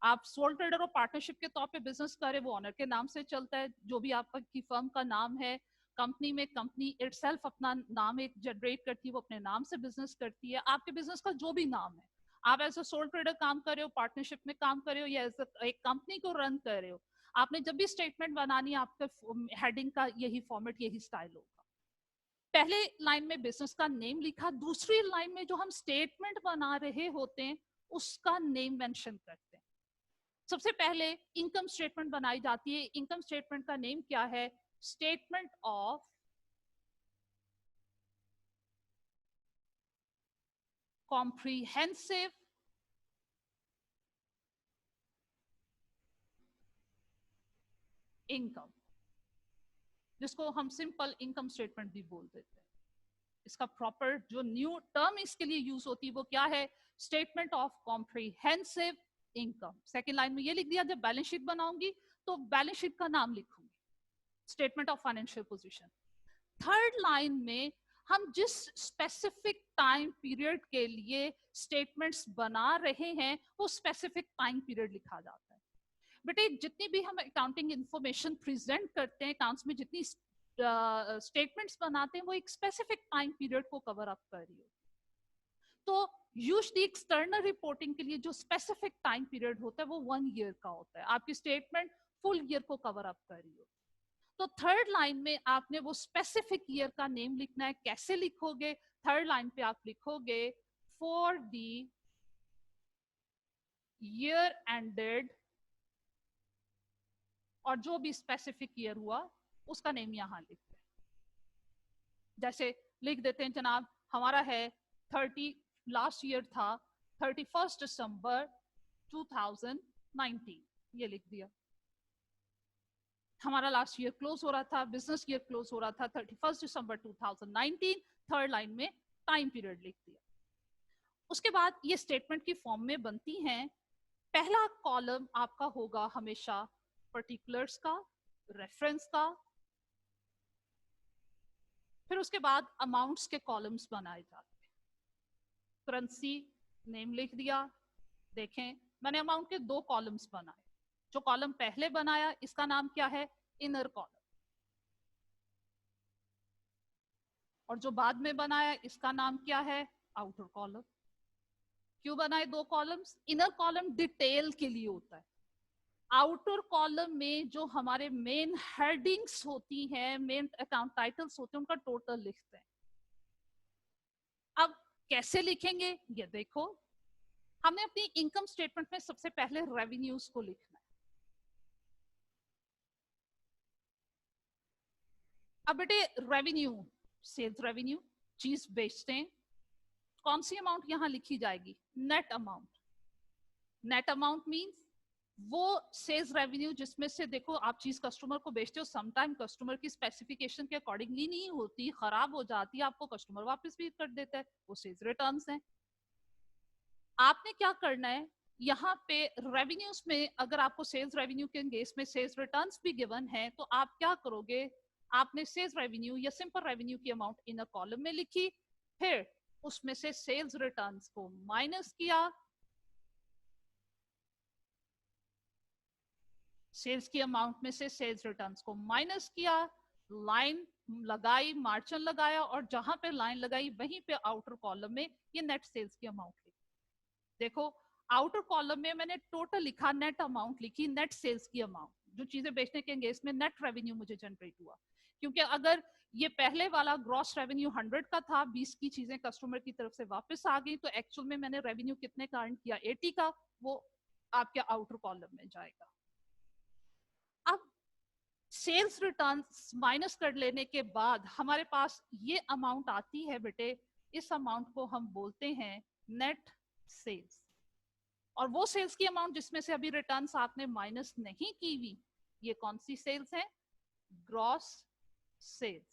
आप सोल ट्रेडर और पार्टनरशिप के तौर पे बिजनेस करें, वो ऑनर के नाम से चलता है। जो भी आपका की फर्म का नाम है, कंपनी में कंपनी इटसेल्फ अपना नाम एक जनरेट करती है, वो अपने नाम से बिजनेस करती है। आपके बिजनेस का जो भी नाम है, आप एज अ सोल ट्रेडर काम कर रहे हो, पार्टनरशिप में काम कर रहे हो, या एज एक कंपनी को रन कर रहे हो, आपने जब भी स्टेटमेंट बनानी है, आपके हेडिंग का यही फॉर्मेट, यही स्टाइल होगा। पहले लाइन में बिजनेस का नेम लिखा, दूसरी लाइन में जो हम स्टेटमेंट बना रहे होते हैं उसका नेम मेंशन करते हैं। सबसे पहले इनकम स्टेटमेंट बनाई जाती है। इनकम स्टेटमेंट का नेम क्या है, स्टेटमेंट ऑफ कॉम्प्रिहेंसिव इनकम, जिसको हम सिंपल इनकम स्टेटमेंट भी बोल देते हैं। इसका प्रॉपर जो न्यू टर्म इसके लिए यूज होती है वो क्या है, statement of comprehensive income. Second line में ये लिख दिया, जब बैलेंस शीट बनाऊंगी तो बैलेंस शीट का नाम लिखूंगी, statement of financial position. Third line में हम जिस स्पेसिफिक टाइम पीरियड के लिए स्टेटमेंट्स बना रहे हैं वो स्पेसिफिक टाइम पीरियड लिखा जाता है। बेटे, जितनी भी हम अकाउंटिंग इंफॉर्मेशन प्रेजेंट करते हैं, अकाउंट्स में जितनी स्टेटमेंट्स बनाते हैं, वो एक स्पेसिफिक टाइम पीरियड को कवर अप कर रही हो। तो यूजुअली एक्सटर्नल रिपोर्टिंग के लिए जो स्पेसिफिक टाइम पीरियड होता है वो 1 ईयर का होता है। आपकी स्टेटमेंट फुल ईयर को कवर अप कर रही हो, तो थर्ड लाइन में आपने वो स्पेसिफिक ईयर का नेम लिखना है। कैसे लिखोगे, थर्ड लाइन पे आप लिखोगे फॉर द ईयर एंडेड, और जो भी स्पेसिफिक ईयर हुआ उसका नेम यहां लिखते हैं। जैसे लिख देते हैं जनाब, हमारा है 30, लास्ट ईयर था 31 दिसंबर 2019, ये लिख दिया। हमारा लास्ट ईयर क्लोज हो रहा था, बिजनेस ईयर क्लोज हो रहा था 31 दिसंबर 2019, थर्ड लाइन में टाइम पीरियड लिख दिया। उसके बाद ये स्टेटमेंट की फॉर्म में बनती हैं। पहला कॉलम आपका होगा हमेशा पर्टिकुलर्स का, रेफरेंस का, फिर उसके बाद अमाउंट्स के कॉलम्स बनाए जाते हैं। करेंसी नेम लिख दिया। देखें मैंने अमाउंट के 2 कॉलम्स बनाए। जो कॉलम पहले बनाया इसका नाम क्या है? Inner column. और जो बाद में बनाया इसका नाम क्या है? Outer column. क्यों बनाए 2 कॉलम्स? इनर कॉलम डिटेल के लिए होता है। आउटर कॉलम में जो हमारे मेन हेडिंग्स होती हैं, मेन अकाउंट टाइटल्स होते हैं, उनका टोटल लिखते हैं। अब कैसे लिखेंगे ये देखो। हमने अपनी इनकम स्टेटमेंट में सबसे पहले रेवेन्यूज को लिखना है। अब बेटे रेवेन्यू, सेल्स रेवेन्यू, चीज बेचते हैं। कौन सी अमाउंट यहां लिखी जाएगी? Net amount. Net amount means वो सेल्स रेवेन्यू जिसमें से देखो आप चीज कस्टमर को बेचते हो, समटाइम कस्टमर की स्पेसिफिकेशन के अकॉर्डिंगली नहीं होती, खराब हो जाती है, आपको कस्टमर वापस भी कर देता है, वो सेल्स रिटर्न्स हैं। आपने क्या करना है यहाँ पे रेवेन्यूज में, अगर आपको सेल्स रेवेन्यू के केस में सेल्स रिटर्न्स भी गिवन है तो आप क्या करोगे? आपने सेल्स रेवेन्यू या सिंपल रेवेन्यू की अमाउंट इन अ कॉलम में लिखी, फिर उसमें से सेल्स रिटर्न्स को माइनस किया, सेल्स की अमाउंट में से सेल्स रिटर्न्स को माइनस किया, लाइन लगाई, मार्जिन लगाया, और जहां पे लाइन लगाई वहीं पे आउटर कॉलम में ये नेट सेल्स की अमाउंट लिखी। देखो आउटर कॉलम में मैंने टोटल लिखा, नेट अमाउंट लिखी, नेट सेल्स की अमाउंट, जो चीजें बेचने के एंगेज में नेट रेवेन्यू मुझे जनरेट हुआ। क्योंकि अगर ये पहले वाला ग्रॉस रेवेन्यू 100 का था, 20 की चीजें कस्टमर की तरफ से वापस आ गई, तो एक्चुअल में मैंने रेवेन्यू कितने का अर्न किया? 80 का, वो आपके आउटर कॉलम में जाएगा। अब सेल्स रिटर्न्स माइनस कर लेने के बाद हमारे पास ये अमाउंट आती है बेटे, इस अमाउंट को हम बोलते हैं नेट सेल्स। और वो सेल्स की अमाउंट जिसमें से अभी रिटर्न्स आपने माइनस नहीं की हुई, ये कौन सी सेल्स है? Gross sales.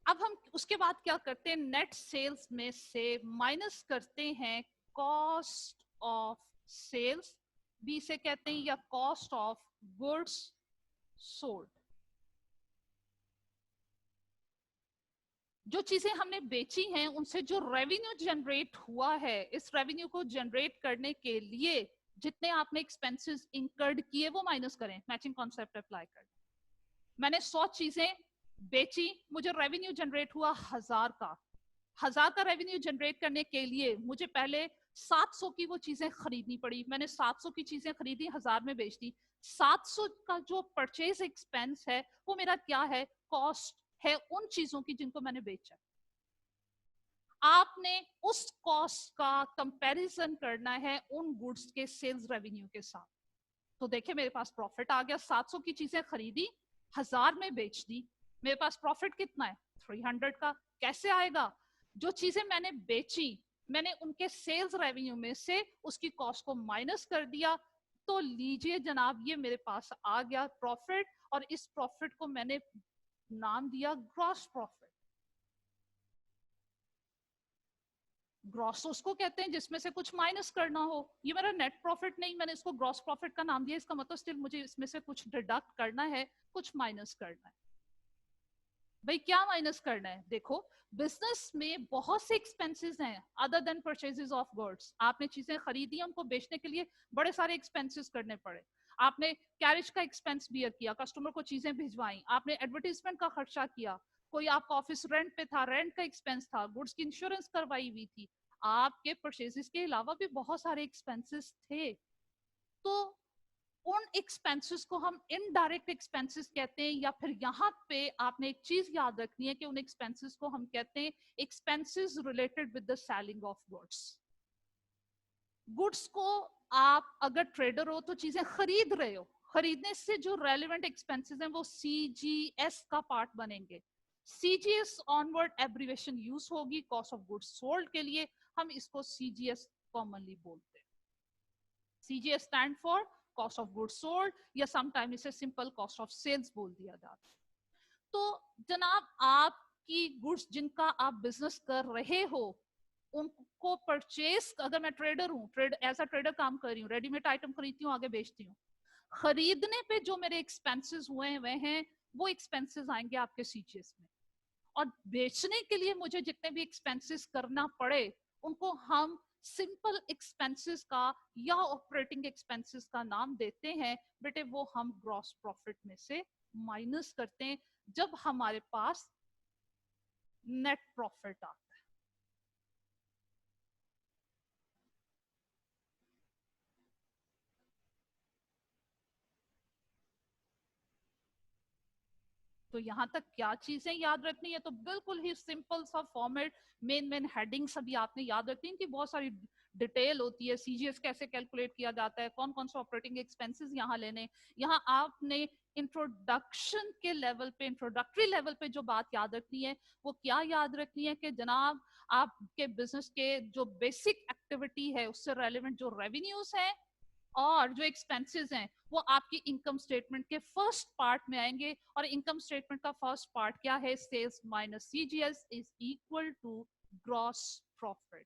अब हम उसके बाद क्या करते हैं? नेट सेल्स में से माइनस करते हैं कॉस्ट ऑफ सेल्स, बी से कहते हैं, या कॉस्ट ऑफ गुड्स सोल्ड। जो चीजें हमने बेची हैं उनसे जो रेवेन्यू जनरेट हुआ है, इस रेवेन्यू को जनरेट करने के लिए जितने आपने एक्सपेंसेस इंकर्ड किए वो माइनस करें। मैचिंग कॉन्सेप्ट अप्लाई करें। मैंने 100 चीजें बेची, मुझे रेवेन्यू जनरेट हुआ 1000 का। 1000 का रेवेन्यू जनरेट करने के लिए मुझे पहले 700 की वो चीजें खरीदनी पड़ी। मैंने 700 की चीजें खरीदी, 1000 में बेच दी। 700 का जो परचेज एक्सपेंस है वो मेरा क्या है? कॉस्ट है उन चीजों की जिनको मैंने बेचा। आपने उस कॉस्ट का कंपैरिजन करना है उन गुड्स के सेल्स रेवेन्यू के साथ। तो देखिए मेरे पास प्रॉफिट आ गया, 700 की चीजें खरीदी, 1000 में बेच दी, मेरे पास प्रॉफिट कितना है? 300 का। कैसे आएगा? जो चीजें मैंने बेची, मैंने उनके सेल्स रेवेन्यू में से उसकी कॉस्ट को माइनस कर दिया, तो लीजिए जनाब ये मेरे पास आ गया प्रॉफिट, और इस प्रॉफिट को मैंने नाम दिया ग्रॉस प्रॉफिट। ग्रॉस उसको कहते हैं जिसमें से कुछ माइनस करना हो। ये मेरा नेट प्रॉफिट नहीं, मैंने इसको ग्रॉस प्रॉफिट का नाम दिया, इसका मतलब स्टिल मुझे इसमें से कुछ डिडक्ट करना है, कुछ माइनस करना है। भाई क्या माइनस करना है? देखो बिजनेस में बहुत से एक्सपेंसेस हैं other than purchases of goods. आपने चीजें खरीदी, उनको बेचने के लिए बड़े सारे एक्सपेंसेस करने पड़े। आपने कैरेज का एक्सपेंस बियर किया, कस्टमर को चीजें भिजवाई, आपने एडवर्टीजमेंट का खर्चा किया, कोई आपका ऑफिस रेंट पे था, रेंट का एक्सपेंस था, गुड्स की इंश्योरेंस करवाई हुई थी, आपके परचेजेस के अलावा भी बहुत सारे एक्सपेंसेस थे। तो उन एक्सपेंसेस को हम इनडायरेक्ट एक्सपेंसेस कहते हैं, या फिर यहाँ पे आपने एक चीज याद रखनी है कि उन एक्सपेंसेस को हम कहते हैं expenses related with the selling of goods. Goods को आप अगर ट्रेडर हो तो चीजें खरीद रहे हो, खरीदने से जो रेलेवेंट एक्सपेंसेस हैं वो CGS का पार्ट बनेंगे। सीजीएस ऑनवर्ड एब्रीवेशन यूज होगी कॉस्ट ऑफ गुड्स सोल्ड के लिए, हम इसको सीजीएस कॉमनली बोलते हैं। CGS stand for cost of goods sold, या समटाइम इसे सिंपल कॉस्ट ऑफ सेल्स बोल दिया जाता है। तो जनाब, आपकी गुड्स जिनका आप बिजनेस कर रहे हो, उनको परचेज, अगर मैं ट्रेडर हूँ, एज अ ट्रेडर काम कर रही हूँ, रेडीमेड आइटम खरीदती हूँ, आगे बेचती हूँ, खरीदने पे जो मेरे एक्सपेंसेस हुए हैं वह हैं, वो एक्सपेंसेस आएंगे आपके सीजीएस में। और बेचने के लिए मुझे जितने भी एक्सपेंसेस करना पड़े, उनको हम सिंपल एक्सपेंसेस का या ऑपरेटिंग एक्सपेंसेस का नाम देते हैं बेटे, वो हम ग्रॉस प्रॉफिट में से माइनस करते हैं जब हमारे पास नेट प्रॉफिट आता है। तो यहाँ तक क्या चीजें याद रखनी है, तो बिल्कुल ही सिंपल सा फॉर्मेट, मेन हेडिंग्स अभी आपने याद रखनी है कि बहुत सारी डिटेल होती है, सीजीएस कैसे कैलकुलेट किया जाता है, कौन कौन से ऑपरेटिंग एक्सपेंसेस यहाँ लेने। यहाँ आपने इंट्रोडक्शन के लेवल पे, इंट्रोडक्टरी लेवल पे जो बात याद रखनी है, वो क्या याद रखनी है कि जनाब, आपके बिजनेस के जो बेसिक एक्टिविटी है उससे रेलिवेंट जो रेवेन्यूज है और जो एक्सपेंसेस हैं, वो आपकी इनकम स्टेटमेंट के फर्स्ट पार्ट में आएंगे। और इनकम स्टेटमेंट का फर्स्ट पार्ट क्या है? Sales minus CGS is equal to gross profit.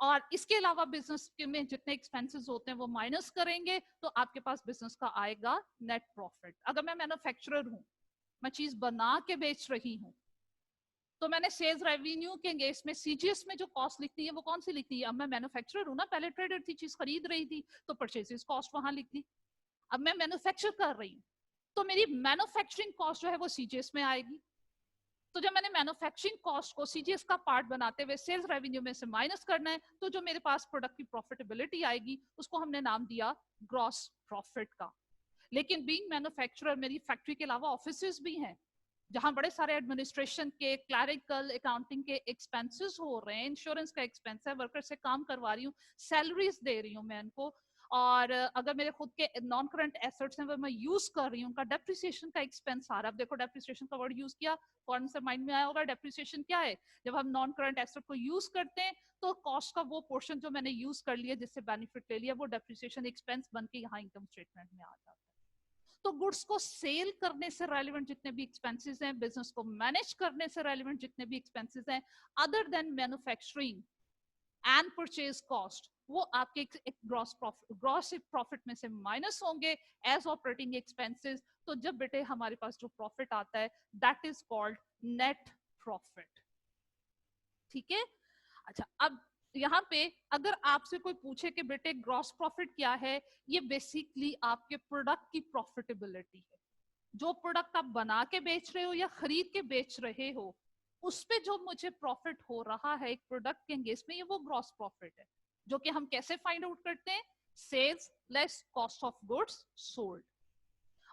और इसके अलावा बिजनेस में जितने एक्सपेंसेस होते हैं वो माइनस करेंगे, तो आपके पास बिजनेस का आएगा नेट प्रॉफिट। अगर मैं मैन्युफैक्चरर हूं, मैं चीज बना के बेच रही हूं, तो मैंने सेल्स रेवेन्यू के केस में सीजीएस में जो कॉस्ट लिखती है वो कौन सी लिखती है? अब मैं मैन्युफैक्चरर हूं ना, पहले ट्रेडर थी, चीज खरीद रही थी, तो परचेसेस कॉस्ट वहां लिख दी। अब मैं मैन्युफैक्चर कर रही हूँ, तो मेरी मैन्युफैक्चरिंग कॉस्ट जो है वो सीजीएस में आएगी। तो जब मैंने मैन्युफैक्चरिंग कॉस्ट को सीजीएस का पार्ट बनाते हुए सेल्स रेवेन्यू में से माइनस करना है, तो जो मेरे पास प्रोडक्ट की प्रॉफिटेबिलिटी आएगी उसको हमने नाम दिया ग्रॉस प्रॉफिट का। लेकिन बीइंग मैन्युफैक्चरर, मेरी फैक्ट्री के अलावा ऑफिसेज भी हैं जहां बड़े सारे एडमिनिस्ट्रेशन के, क्लैरिकल, अकाउंटिंग के एक्सपेंसेस हो रहे हैं, इंश्योरेंस का एक्सपेंस है, वर्कर से काम करवा रही हूँ, सैलरीज दे रही हूँ मैं इनको, और अगर मेरे खुद के नॉन करंट एसेट्स हैं वो मैं यूज कर रही हूँ, उनका डेप्रिसिएशन का एक्सपेंस आ रहा है। अब देखो, डेप्रिसिएशन का वर्ड यूज किया, फौरन से माइंड में आया होगा डेप्रिसिएशन क्या है। जब हम नॉन करंट एसेट को यूज करते हैं तो कॉस्ट का वो पोर्शन जो मैंने यूज कर लिया, जिससे बेनिफिट ले लिया, वो डेप्रिसिएशन एक्सपेंस बन के यहाँ इनकम स्टेटमेंट में आ जाता है। तो गुड्स को सेल करने से रेलिवेंट जितने भी एक्सपेंसेस हैं, बिजनेस को मैनेज करने से रेलिवेंट जितने भी एक्सपेंसेस हैं, other than manufacturing and purchase cost, वो आपके एक ग्रॉस प्रॉफिट में से माइनस होंगे एज ऑपरेटिंग एक्सपेंसेस। तो जब बेटे हमारे पास जो प्रॉफिट आता है, that is called net profit. ठीक है? अच्छा, अब यहाँ पे अगर आपसे कोई पूछे कि बेटे ग्रॉस प्रॉफिट क्या है, ये बेसिकली आपके प्रोडक्ट की प्रॉफिटेबिलिटी है। जो प्रोडक्ट आप बना के बेच रहे हो या खरीद के बेच रहे हो, उस पे जो मुझे प्रॉफिट हो रहा है एक प्रोडक्ट के एंगेज में, ये वो ग्रॉस प्रॉफिट है, जो कि हम कैसे फाइंड आउट करते हैं? Sales less cost of goods sold.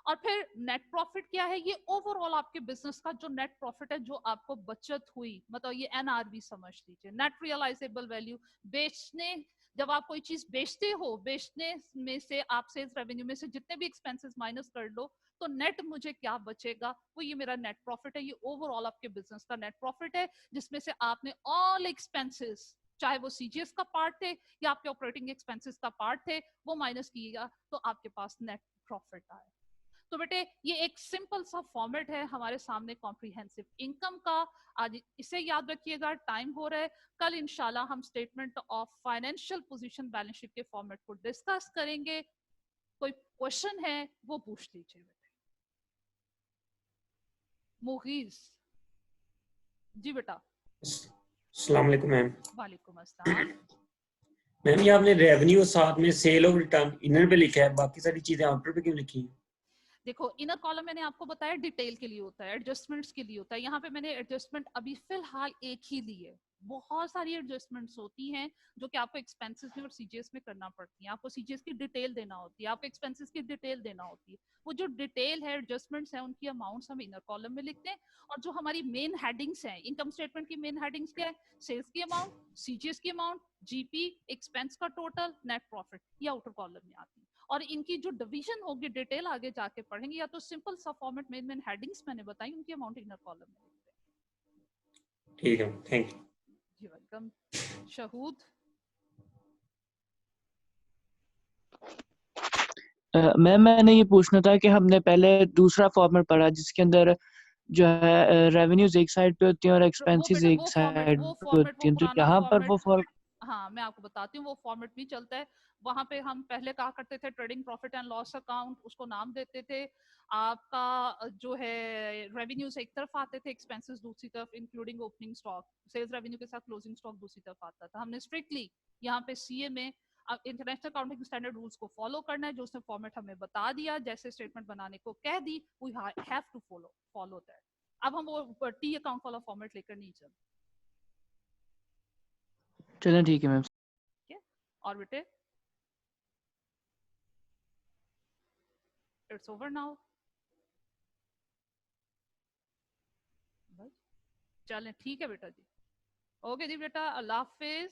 और फिर नेट प्रॉफिट क्या है? ये ओवरऑल आपके बिजनेस का जो नेट प्रॉफिट है, जो आपको बचत हुई, मतलब ये एनआरवी समझ लीजिए, नेट रियलाइजेबल वैल्यू। बेचने, जब आप कोई चीज बेचते हो, बेचने में से आप सेल्स रेवेन्यू में से जितने भी एक्सपेंसेस माइनस कर लो, तो नेट मुझे क्या बचेगा? वो ये मेरा नेट प्रॉफिट है। ये ओवरऑल आपके बिजनेस का नेट प्रॉफिट है, जिसमें से आपने ऑल एक्सपेंसेस, चाहे वो सीजीएस का पार्ट थे या आपके ऑपरेटिंग एक्सपेंसेस का पार्ट थे, वो माइनस किएगा, तो आपके पास नेट प्रॉफिट आए। तो बेटे ये एक सिंपल सा फॉर्मेट है हमारे सामने कॉम्प्रिहेंसिव इनकम का। आज इसे याद रखिएगा, टाइम हो रहा है, कल इंशाल्लाह हम statement of financial position balance sheet के फॉर्मेट को डिस्कस करेंगे। कोई क्वेश्चन है वो पूछ लीजिए बेटे। मुगीज जी बेटा। अस्सलाम वालेकुम मैम। वालेकुम अस्सलाम। मैम ये आपने रेवेन्यू साथ में सेल और रिटर्न इनर पे लिखा है, बाकी सारी चीजें आउटर पे क्यों लिखी हैं? देखो, इनर कॉलम मैंने आपको बताया डिटेल के लिए होता है, एडजस्टमेंट्स के लिए होता है। यहाँ पे मैंने एडजस्टमेंट अभी फिलहाल एक ही ली है, बहुत सारी एडजस्टमेंट्स होती हैं जो कि आपको एक्सपेंसेस में और सीजीएस में करना पड़ती है। आपको सीजीएस की डिटेल देना होती है, आपको एक्सपेंसेस की डिटेल देना होती है। वो जो डिटेल है, एडजस्टमेंट्स हैं, उनकी अमाउंट्स हम इनर कॉलम में लिखते हैं। और जो हमारी मेन हेडिंग्स हैं, इनकम स्टेटमेंट की मेन हेडिंग्स क्या है? सेल्स की अमाउंट, सीजीएस की अमाउंट, जीपी, एक्सपेंस का टोटल, नेट प्रॉफिट, ये आउटर कॉलम में आती है। और इनकी जो डिवीजन होगी, डिटेल आगे जाके पढ़ेंगे, या तो सिंपल सा फॉर्मेट मेन मेन हेडिंग्स मैंने बताई, उनकी अमाउंट इनर कॉलम में लिखते हैं। ठीक है, थैंक यू जी वेलकम। शहूद। मैम मैंने ये पूछना था कि हमने पहले दूसरा फॉर्मेट पढ़ा जिसके अंदर जो है रेवेन्यूज एक साइड पे होती हैं और वो एक्सपेंसेस बेटा एक साइड वो पे फॉर्मेट होती वो हैं, तो पुराना यहाँ पर फॉर्मेट, वो फॉर्म हाँ मैं आपको बताती हूँ, वो फॉर्मेट भी चलता है। वहां पे हम पहले कहा करते थे trading profit and loss account, उसको नाम देते थे। आपका जो है रेवेन्यूज एक तरफ आते थे, एक्सपेंसेस दूसरी तरफ, including opening stock. Sales revenue के साथ क्लोजिंग स्टॉक दूसरी तरफ आता था। हमने स्ट्रिक्टली यहाँ पे सीए में इंटरनेशनल अकाउंटिंग स्टैंडर्ड रूल्स को फॉलो करना है, जो उसने फॉर्मेट हमें बता दिया, जैसे स्टेटमेंट बनाने को कह दी, we have to follow that. अब हम वो टी अकाउंट वाला फॉर्मेट लेकर नहीं चलते। चलें ठीक है मैम। ठीक है, और बेटे इट्स ओवर नाउ। चलें ठीक है बेटा जी, ओके जी बेटा, अल्लाह हाफिज।